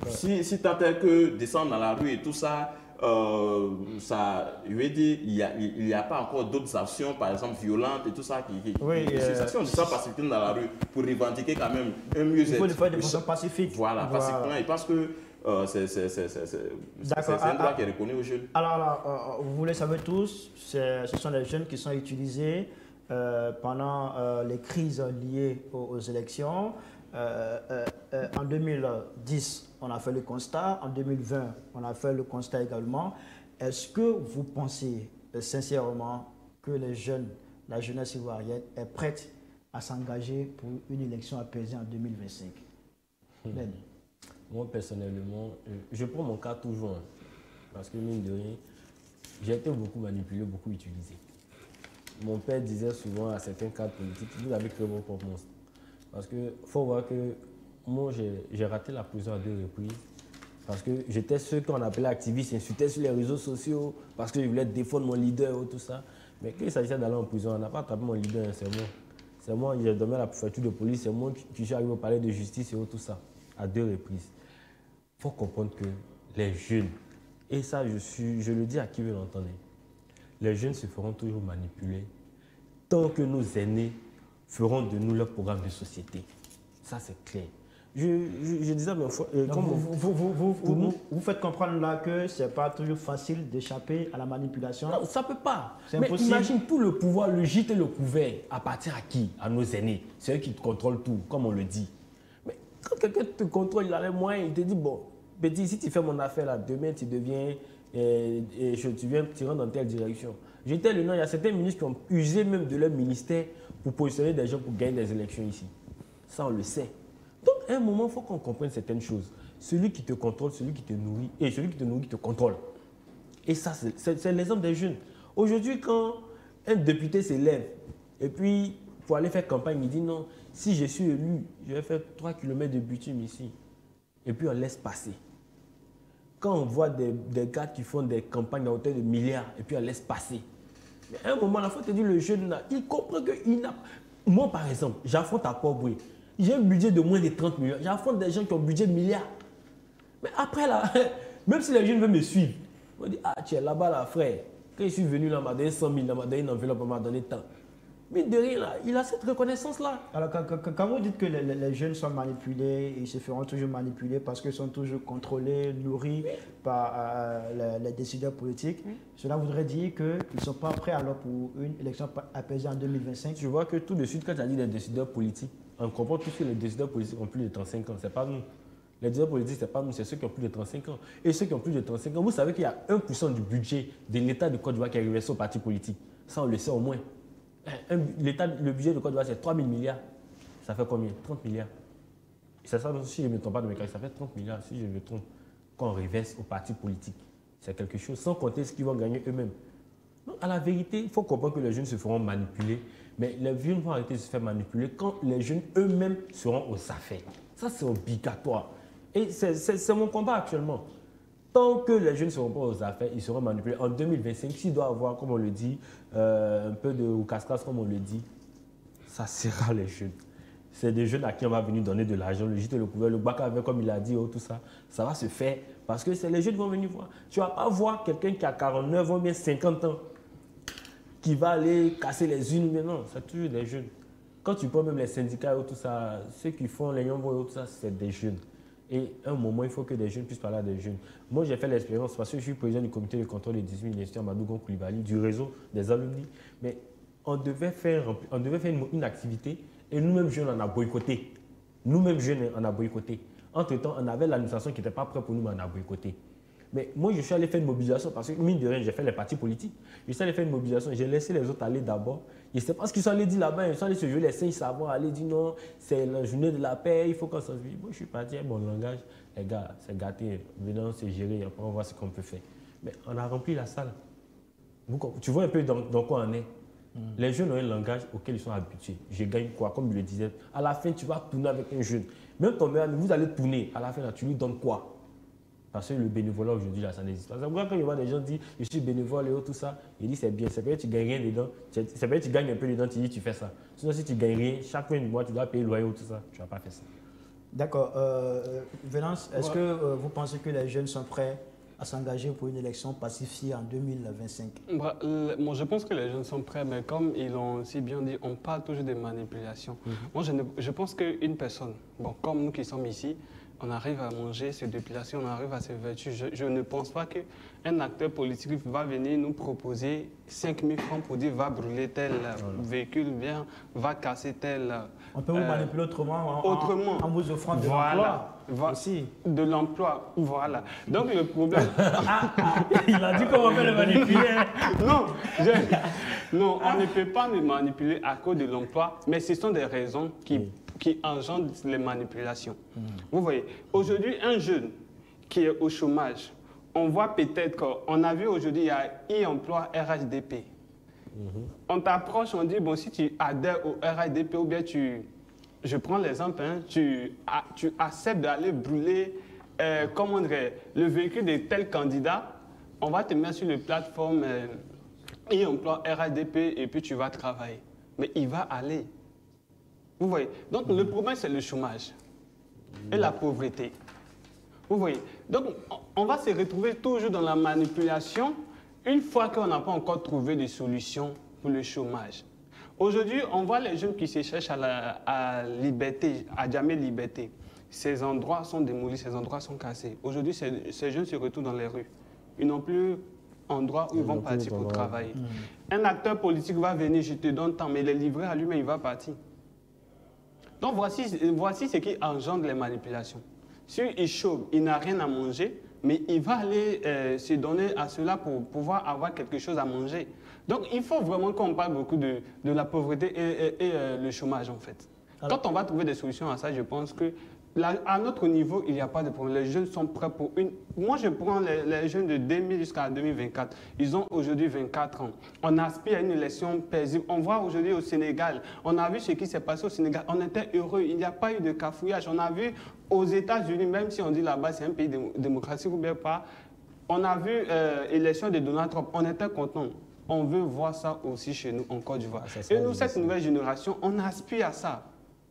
Si tant est que descendre dans la rue et tout ça, je vais dire, il n'y a pas encore d'autres actions, par exemple violentes et tout ça, ces actions de ça pacifiquement dans la rue pour revendiquer quand même un mieux-être. Il faut le faire de façon pacifique. Voilà, pacifiquement. Et parce que un droit qui est reconnu aux jeunes. Alors, vous le savez tous, ce sont les jeunes qui sont utilisés pendant les crises liées aux élections. En 2010, on a fait le constat. En 2020, on a fait le constat également. Est-ce que vous pensez sincèrement que les jeunes, la jeunesse ivoirienne est prête à s'engager pour une élection apaisée en 2025? Ben. Moi, personnellement, je prends mon cas toujours. Hein, parce que, mine de rien, j'ai été beaucoup manipulé, beaucoup utilisé. Mon père disait souvent à certains cadres politiques, vous avez créé vos propres monstres. Parce qu'il faut voir que moi, j'ai raté la prison à 2 reprises. Parce que j'étais ceux qu'on appelait activistes, insultaient sur les réseaux sociaux, parce que je voulais défendre mon leader ou tout ça. Mais quand il s'agissait d'aller en prison, on n'a pas attrapé mon leader, c'est moi. C'est moi, j'ai donné la préfecture de police, c'est moi qui suis arrivé au palais de justice et tout ça, à 2 reprises. Il faut comprendre que les jeunes, et ça je le dis à qui veut l'entendre, les jeunes se feront toujours manipuler tant que nos aînés feront de nous leur programme de société. Ça, c'est clair. Je disais, mais vous faites comprendre là que ce n'est pas toujours facile d'échapper à la manipulation. Non, ça ne peut pas. C'est mais impossible. Imagine tout le pouvoir, le gîte et le couvert, appartient à qui? À nos aînés. C'est eux qui contrôlent tout, comme on le dit. Mais quand quelqu'un te contrôle, il a les moyens, il te dit, bon, petit, si tu fais mon affaire là, demain tu deviens, tu rentres dans telle direction. J'étais le nom, il y a certains ministres qui ont usé même de leur ministère pour positionner des gens pour gagner des élections ici. Ça, on le sait. Donc, à un moment, il faut qu'on comprenne certaines choses. Celui qui te contrôle, celui qui te nourrit, et celui qui te nourrit, qui te contrôle. Et ça, c'est l'exemple des jeunes. Aujourd'hui, quand un député s'élève, et puis, pour aller faire campagne, il dit non, si je suis élu, je vais faire 3 km de bitume ici. Et puis, on laisse passer. Quand on voit des gars qui font des campagnes à hauteur de milliards, et puis on laisse passer. Mais à un moment, la fois, tu dis, le jeune, là, il comprend qu'il n'a... Moi, par exemple, j'affronte à Port-Boué. J'ai un budget de moins de 30 millions. J'affronte des gens qui ont un budget de milliards. Mais après, là, même si les jeunes veulent me suivre, on dit, ah, tu es là-bas, là, frère. Quand je suis venu là, on m'a donné 100 000, on m'a donné une enveloppe, on m'a donné tant. Mais de rien, là, il a cette reconnaissance-là. Alors, quand vous dites que les jeunes sont manipulés, ils se feront toujours manipuler parce qu'ils sont toujours contrôlés, nourris par les décideurs politiques, cela voudrait dire qu'ils ne sont pas prêts alors pour une élection apaisée en 2025. Tu vois que tout de suite, quand tu as dit les décideurs politiques, on comprend tous que les décideurs politiques ont plus de 35 ans. Ce n'est pas nous. Les décideurs politiques, ce n'est pas nous, c'est ceux qui ont plus de 35 ans. Et ceux qui ont plus de 35 ans, vous savez qu'il y a 1% du budget de l'État de Côte d'Ivoire qui est reversé aux partis politiques. Ça, on le sait au moins. Le budget de Côte d'Ivoire, c'est 3 000 milliards. Ça fait combien? 30 milliards. C'est ça, si je ne me trompe pas de mes calculs, ça fait 30 milliards, si je me trompe, qu'on reverse aux partis politiques. C'est quelque chose, sans compter ce qu'ils vont gagner eux-mêmes. Donc, à la vérité, il faut comprendre que les jeunes se feront manipuler, mais les jeunes vont arrêter de se faire manipuler quand les jeunes eux-mêmes seront aux affaires. Ça, c'est obligatoire. Et c'est mon combat actuellement. Tant que les jeunes ne seront pas aux affaires, ils seront manipulés. En 2025, s'il doit avoir, comme on le dit, un peu de casse-casse, comme on le dit, ça sera les jeunes. C'est des jeunes à qui on va venir donner de l'argent, le gîte et le couvert, le bac avec, comme il a dit, tout ça. Ça va se faire parce que c'est les jeunes qui vont venir voir. Tu ne vas pas voir quelqu'un qui a 49 ans, bien 50 ans, qui va aller casser les unes. Mais non, c'est toujours des jeunes. Quand tu prends même les syndicats et tout ça, ceux qui font les Yombo et tout ça, c'est des jeunes. Et à un moment, il faut que des jeunes puissent parler à des jeunes. Moi, j'ai fait l'expérience parce que je suis président du comité de contrôle des 18 universités Amadou Gon Coulibaly, du réseau des alumni. Mais on devait faire une activité et nous-mêmes jeunes, on a boycotté. Nous-mêmes jeunes, on a boycotté. Entre-temps, on avait l'administration qui n'était pas prête pour nous, mais on a boycotté. Mais moi, je suis allé faire une mobilisation parce que, mine de rien, j'ai fait les partis politiques. Je suis allé faire une mobilisation. J'ai laissé les autres aller d'abord. Et c'est parce qu'ils sont allés dire là-bas, ils sont allés se jouer les singes savants, aller dire non, c'est la journée de la paix, il faut qu'on s'en suive. Moi, je suis parti, bon langage, les gars, c'est gâté, venons, c'est géré, après on voit ce qu'on peut faire. Mais on a rempli la salle. Tu vois un peu dans quoi on est. Les jeunes ont un langage auquel ils sont habitués. Je gagne quoi, comme je le disais. À la fin, tu vas tourner avec un jeune. Même ton meilleur ami, vous allez tourner. À la fin, là, tu lui donnes quoi? Parce que le bénévolat aujourd'hui, là, ça n'existe pas. C'est pourquoi quand je vois des gens dire je suis bénévole et tout ça, ils disent c'est bien, c'est vrai que tu gagnes rien dedans, c'est vrai que tu gagnes un peu dedans, tu dis tu fais ça. Sinon, si tu gagnes rien, chaque fin du mois, tu dois payer le loyer ou tout ça, tu ne vas pas faire ça. D'accord. Venance, est-ce que vous pensez que les jeunes sont prêts à s'engager pour une élection pacifiée en 2025? Moi, je pense que les jeunes sont prêts, mais comme ils l'ont si bien dit, on parle toujours de manipulation. Moi, je pense qu'une personne, bon, comme nous qui sommes ici, on arrive à manger, se déplacer, on arrive à se vêtir. Je ne pense pas qu'un acteur politique va venir nous proposer 5 000 francs pour dire va brûler tel véhicule, bien, va casser tel... On peut vous manipuler autrement, en vous offrant de l'emploi aussi. De l'emploi, voilà. Donc le problème... Il a dit qu'on va le manipuler. Non, on ne peut pas me manipuler à cause de l'emploi, mais ce sont des raisons qui engendrent les manipulations. Vous voyez, aujourd'hui, un jeune qui est au chômage, on voit peut-être qu'on a vu aujourd'hui, il y a e-emploi RHDP. On t'approche, on dit, bon, si tu adhères au RHDP ou bien je prends l'exemple, hein, tu acceptes d'aller brûler comment dirait, le véhicule de tel candidat, on va te mettre sur la plateforme e-emploi RHDP et puis tu vas travailler. Mais il va aller. Vous voyez? Donc le problème, c'est le chômage et la pauvreté. Vous voyez? Donc on va se retrouver toujours dans la manipulation une fois qu'on n'a pas encore trouvé des solutions pour le chômage. Aujourd'hui, on voit les jeunes qui se cherchent à liberté, à jamais liberté. Ces endroits sont démolis, ces endroits sont cassés. Aujourd'hui, ces jeunes se retrouvent dans les rues. Ils n'ont plus endroit où ils vont partir pour travailler. Un acteur politique va venir, je te donne tant, mais les livrer à lui-même, il va partir. Donc voici ce qui engendre les manipulations. S'il chauffe, il n'a rien à manger, mais il va aller se donner à cela pour pouvoir avoir quelque chose à manger. Donc il faut vraiment qu'on parle beaucoup de la pauvreté et le chômage en fait. Alors, quand on va trouver des solutions à ça, je pense que à notre niveau, il n'y a pas de problème. Les jeunes sont prêts pour une... Moi, je prends les jeunes de 2000 jusqu'à 2024. Ils ont aujourd'hui 24 ans. On aspire à une élection paisible. On voit aujourd'hui au Sénégal, on a vu ce qui s'est passé au Sénégal. On était heureux. Il n'y a pas eu de cafouillage. On a vu aux États-Unis, même si on dit là-bas c'est un pays démocratique ou bien pas, on a vu l'élection de Donald Trump. On était contents. On veut voir ça aussi chez nous, en Côte d'Ivoire. Et nous, cette nouvelle génération, on aspire à ça.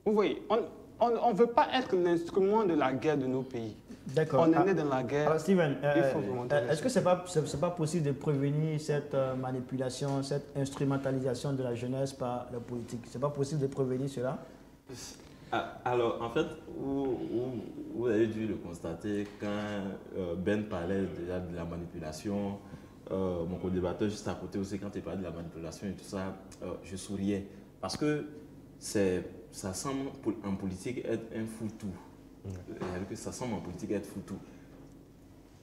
Vous voyez, on ne veut pas être l'instrument de la guerre de nos pays. D'accord. On est né dans la guerre. Alors, Steven, est-ce que ce n'est pas possible de prévenir cette manipulation, cette instrumentalisation de la jeunesse par la politique? Ce n'est pas possible de prévenir cela? Alors, en fait, vous avez dû le constater quand Ben parlait déjà de la manipulation. Mon co-débatteur juste à côté aussi, quand il parlait de la manipulation et tout ça, je souriais. Parce que ça semble en politique être un foutu. Ça semble en politique être foutu.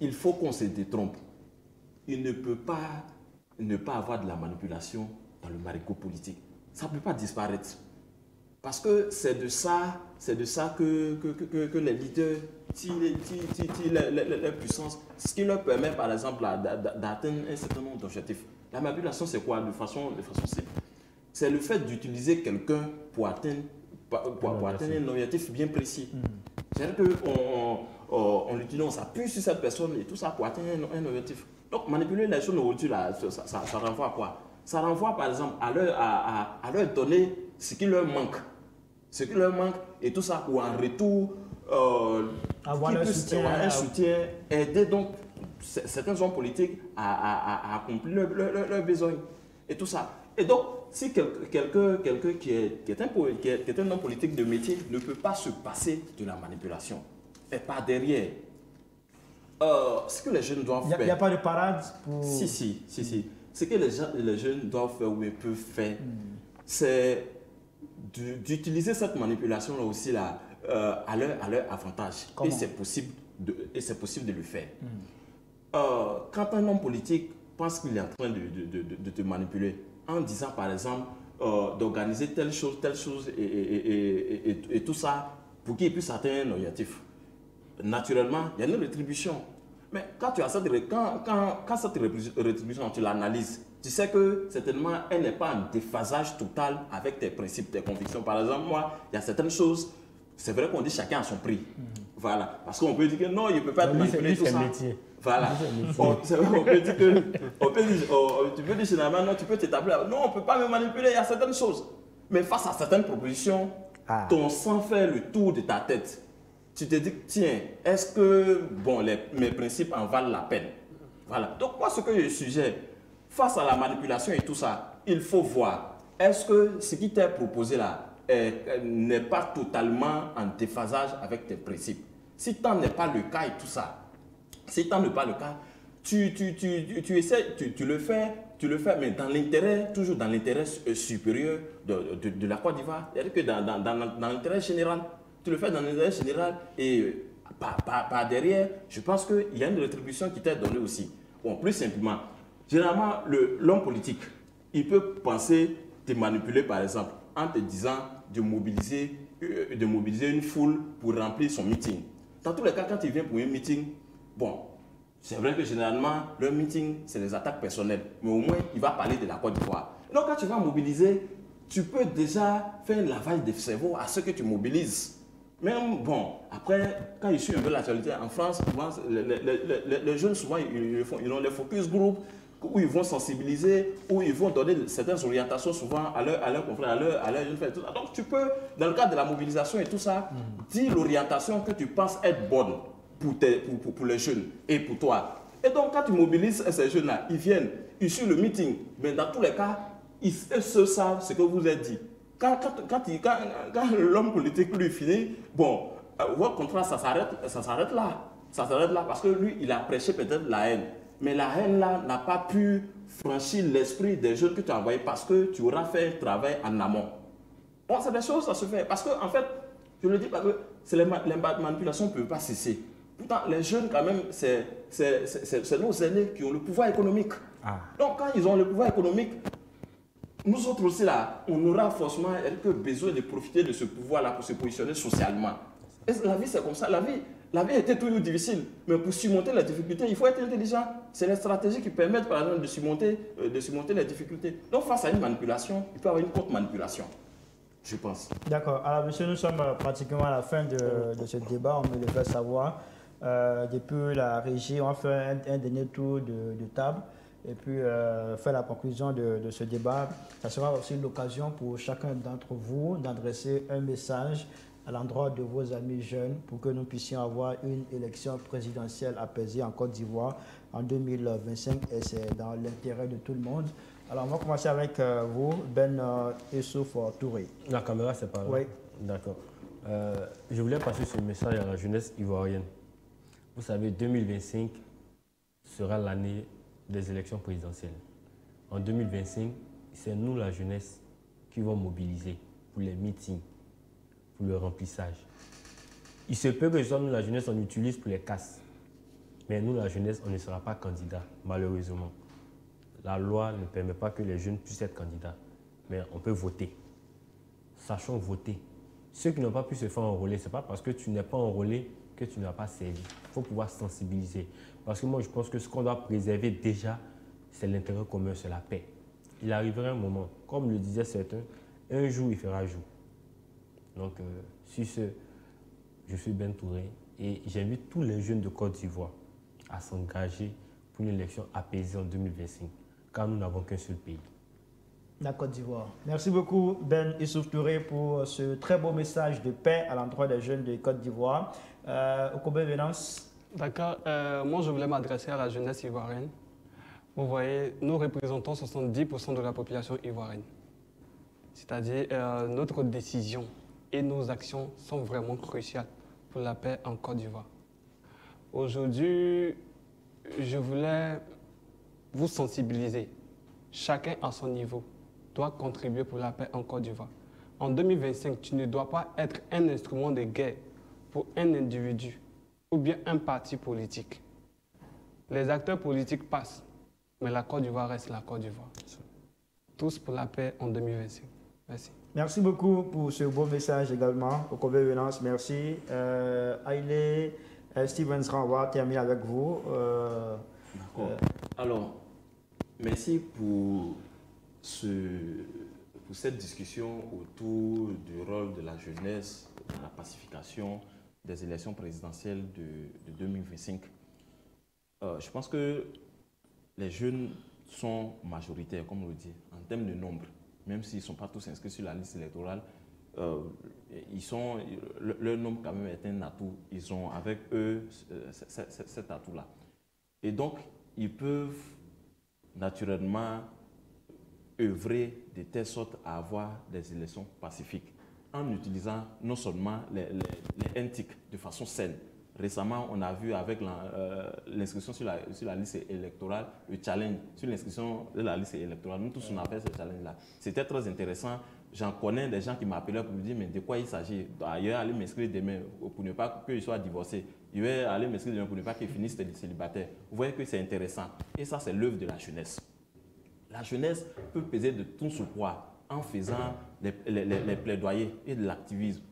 Il faut qu'on se détrompe. Il ne peut pas ne pas avoir de la manipulation dans le marigot politique. Ça ne peut pas disparaître. Parce que c'est de ça que les leaders tirent leur puissance, ce qui leur permet par exemple d'atteindre un certain nombre d'objectifs. La manipulation, c'est quoi de façon simple? C'est le fait d'utiliser quelqu'un pour atteindre un objectif bien précis. C'est-à-dire qu'on l'utilise, on s'appuie sur cette personne et tout ça pour atteindre un objectif. Donc manipuler les choses aujourd'hui, ça renvoie à quoi? Ça renvoie par exemple à leur donner ce qui leur manque. Ce qui leur manque et tout ça pour en retour avoir un soutien, aider donc certains hommes politiques à accomplir leurs besoins et tout ça. Et donc, si quelqu'un qui est un homme politique de métier ne peut pas se passer de la manipulation, et par derrière, ce que les jeunes doivent faire... Il n'y a pas de parade pour... Si. Ce que les jeunes doivent faire ou peuvent faire, c'est d'utiliser cette manipulation-là aussi là, à leur avantage. Comment? Et c'est possible de le faire. Quand un homme politique pense qu'il est en train de te manipuler, en disant par exemple d'organiser telle chose et tout ça pour qu'il puisse atteindre un objectif. Naturellement, il y a une rétribution. Mais quand tu as cette rétribution, tu l'analyses, tu sais que certainement elle n'est pas en déphasage total avec tes principes, tes convictions. Par exemple, moi, il y a certaines choses, c'est vrai qu'on dit chacun a son prix. Voilà. Parce qu'on peut dire que non, il ne peut pas te manipuler tout ça. Métier. Voilà. C'est vrai qu'on peut dire que, tu peux dire généralement, non, tu peux t'établir. Non, on ne peut pas me manipuler, il y a certaines choses. Mais face à certaines propositions, ton sang fait le tour de ta tête. Tu te dis, tiens, est-ce que mes principes en valent la peine? Voilà. Donc, moi, ce que je suggère, face à la manipulation et tout ça, il faut voir, est-ce que ce qui t'est proposé là n'est pas totalement en déphasage avec tes principes? Si tant n'est pas le cas et tout ça, si tant n'est pas le cas, tu essaies, tu le fais, mais dans l'intérêt, toujours dans l'intérêt supérieur de la Côte d'Ivoire. C'est-à-dire que dans l'intérêt général, tu le fais dans l'intérêt général et par derrière, je pense qu'il y a une rétribution qui t'est donnée aussi. Bon, plus simplement, généralement, l'homme politique, il peut penser te manipuler, par exemple, en te disant de mobiliser une foule pour remplir son meeting. Dans tous les cas, quand il vient pour un meeting, bon, c'est vrai que généralement, le meeting, c'est des attaques personnelles. Mais au moins, il va parler de la Côte d'Ivoire. Donc, quand tu vas mobiliser, tu peux déjà faire un lavage de cerveau à ce que tu mobilises. Même, bon, après, quand ils suivent un peu l'actualité en France, les jeunes, souvent, ils ont des focus group où ils vont sensibiliser, où ils vont donner certaines orientations souvent à leurs confrères, à leurs jeunes frères. Donc, tu peux, dans le cadre de la mobilisation et tout ça, dire l'orientation que tu penses être bonne pour les jeunes et pour toi. Et donc, quand tu mobilises ces jeunes-là, ils viennent, ils suivent le meeting, mais dans tous les cas, ils savent ce que vous avez dit. Quand l'homme politique lui finit, bon, votre contrat, ça s'arrête là. Ça s'arrête là parce que lui, il a prêché peut-être la haine. Mais la haine là n'a pas pu franchir l'esprit des jeunes que tu as envoyés parce que tu auras fait un travail en amont. Bon, c'est des choses, ça se fait. Parce qu'en fait, je le dis parce que les manipulations ne peuvent pas cesser. Pourtant, les jeunes, quand même, c'est nos aînés qui ont le pouvoir économique. Donc, quand ils ont le pouvoir économique, nous autres aussi, là, on aura forcément besoin de profiter de ce pouvoir-là pour se positionner socialement. Et la vie, c'est comme ça. La vie était toujours difficile. Mais pour surmonter les difficultés, il faut être intelligent. C'est les stratégies qui permettent, par exemple, de surmonter les difficultés. Donc, face à une manipulation, il peut y avoir une contre-manipulation, je pense. D'accord. Alors, monsieur, nous sommes pratiquement à la fin de ce débat. On me le fait savoir. Depuis la régie, on va faire un dernier tour de table et puis faire la conclusion de ce débat. Ça sera aussi l'occasion pour chacun d'entre vous d'adresser un message à l'endroit de vos amis jeunes pour que nous puissions avoir une élection présidentielle apaisée en Côte d'Ivoire en 2025 et c'est dans l'intérêt de tout le monde. Alors, on va commencer avec vous, Ben Issouf Touré. La caméra, c'est pas là. Oui. D'accord. Je voulais passer ce message à la jeunesse ivoirienne. Vous savez, 2025 sera l'année des élections présidentielles. En 2025, c'est nous, la jeunesse, qui vont mobiliser pour les meetings, pour le remplissage. Il se peut que nous, la jeunesse, on utilise pour les casses. Mais nous, la jeunesse, on ne sera pas candidat, malheureusement. La loi ne permet pas que les jeunes puissent être candidats. Mais on peut voter. Sachons voter. Ceux qui n'ont pas pu se faire enrôler, ce n'est pas parce que tu n'es pas enrôlé que tu n'as pas servi. Il faut pouvoir sensibiliser. Parce que moi, je pense que ce qu'on doit préserver déjà, c'est l'intérêt commun, c'est la paix. Il arrivera un moment, comme le disaient certains, un jour, il fera jour. Donc, sur ce, je suis Ben Touré et j'invite tous les jeunes de Côte d'Ivoire à s'engager pour une élection apaisée en 2025, car nous n'avons qu'un seul pays. La Côte d'Ivoire. Merci beaucoup Ben Issouf Touré pour ce très beau message de paix à l'endroit des jeunes de Côte d'Ivoire. Okobé Venance. D'accord. Moi, je voulais m'adresser à la jeunesse ivoirienne. Vous voyez, nous représentons 70% de la population ivoirienne. C'est-à-dire, notre décision et nos actions sont vraiment cruciales pour la paix en Côte d'Ivoire. Aujourd'hui, je voulais vous sensibiliser. Chacun à son niveau doit contribuer pour la paix en Côte d'Ivoire. En 2025, tu ne dois pas être un instrument de guerre pour un individu ou bien un parti politique. Les acteurs politiques passent, mais la Côte d'Ivoire reste la Côte d'Ivoire. Tous pour la paix en 2025. Merci. Merci beaucoup pour ce beau message également. Okobé Venance, merci. Haile Stevens, on va terminer avec vous. D'accord. Alors, merci pour cette discussion autour du rôle de la jeunesse dans la pacification des élections présidentielles de 2025. Je pense que les jeunes sont majoritaires, comme on le dit, en termes de nombre. Même s'ils ne sont pas tous inscrits sur la liste électorale, leur nombre quand même est un atout. Ils ont avec eux cet atout-là. Et donc, ils peuvent naturellement œuvrer de telle sorte à avoir des élections pacifiques en utilisant non seulement les NTIC de façon saine, Récemment, on a vu avec l'inscription sur la liste électorale, le challenge sur l'inscription de la liste électorale. Nous tous, on a fait ce challenge-là. C'était très intéressant. J'en connais des gens qui m'appelaient pour me dire, mais de quoi il s'agit? Ailleurs, aller m'inscrire demain pour ne pas qu'il soit divorcé. Je vais aller m'inscrire demain pour ne pas qu'il finisse célibataire. Vous voyez que c'est intéressant. Et ça, c'est l'œuvre de la jeunesse. La jeunesse peut peser de tout son poids en faisant les plaidoyers et de l'activisme.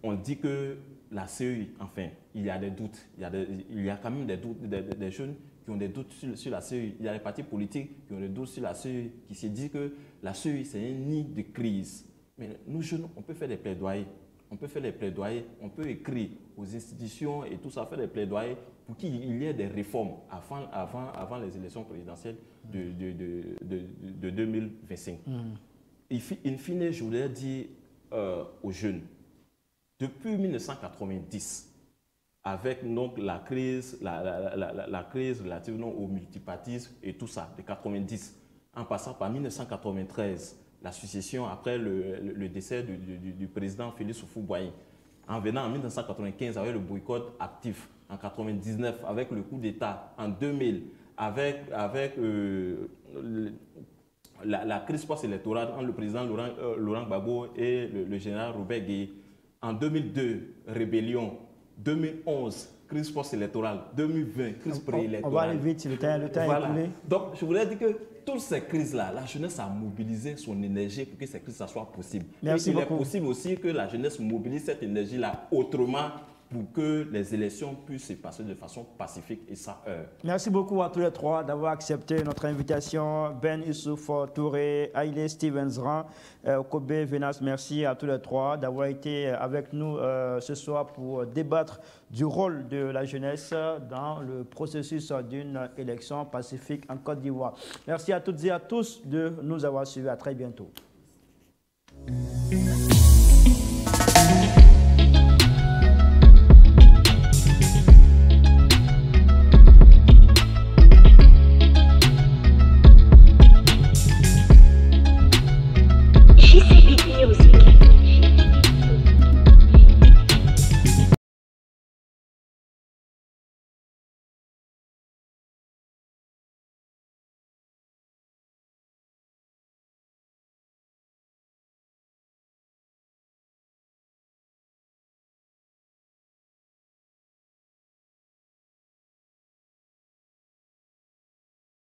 On dit que la CEI, enfin, il y a des doutes. Il y a quand même des doutes, des jeunes qui ont des doutes sur la CEI. Il y a des partis politiques qui ont des doutes sur la CEI, qui se disent que la CEI, c'est un nid de crise. Mais nous, jeunes, on peut faire des plaidoyers. On peut faire des plaidoyers, on peut écrire aux institutions et tout ça, faire des plaidoyers pour qu'il y ait des réformes avant les élections présidentielles de 2025. In fine, je voudrais dire aux jeunes, depuis 1990, avec donc la crise relative au multipartisme et tout ça, de 90, en passant par 1993, la succession après le décès du président Félix Houphouët-Boigny, en venant en 1995 avec le boycott actif, en 1999 avec le coup d'État, en 2000 avec la crise post-électorale entre le président Laurent Gbagbo et le général Robert Gueye, en 2002, rébellion, 2011, crise post-électorale, 2020, crise préélectorale. On va aller vite, le temps voilà. est écoulé. Donc, je voudrais dire que toutes ces crises-là, la jeunesse a mobilisé son énergie pour que ces crises soient possibles. Merci beaucoup. Il est possible aussi que la jeunesse mobilise cette énergie-là autrement pour que les élections puissent se passer de façon pacifique et sans heurts. Merci beaucoup à tous les trois d'avoir accepté notre invitation. Ben Issouf Touré, Haïlé Stevens-Ran, Kobe Venas, merci à tous les trois d'avoir été avec nous ce soir pour débattre du rôle de la jeunesse dans le processus d'une élection pacifique en Côte d'Ivoire. Merci à toutes et à tous de nous avoir suivis. À très bientôt.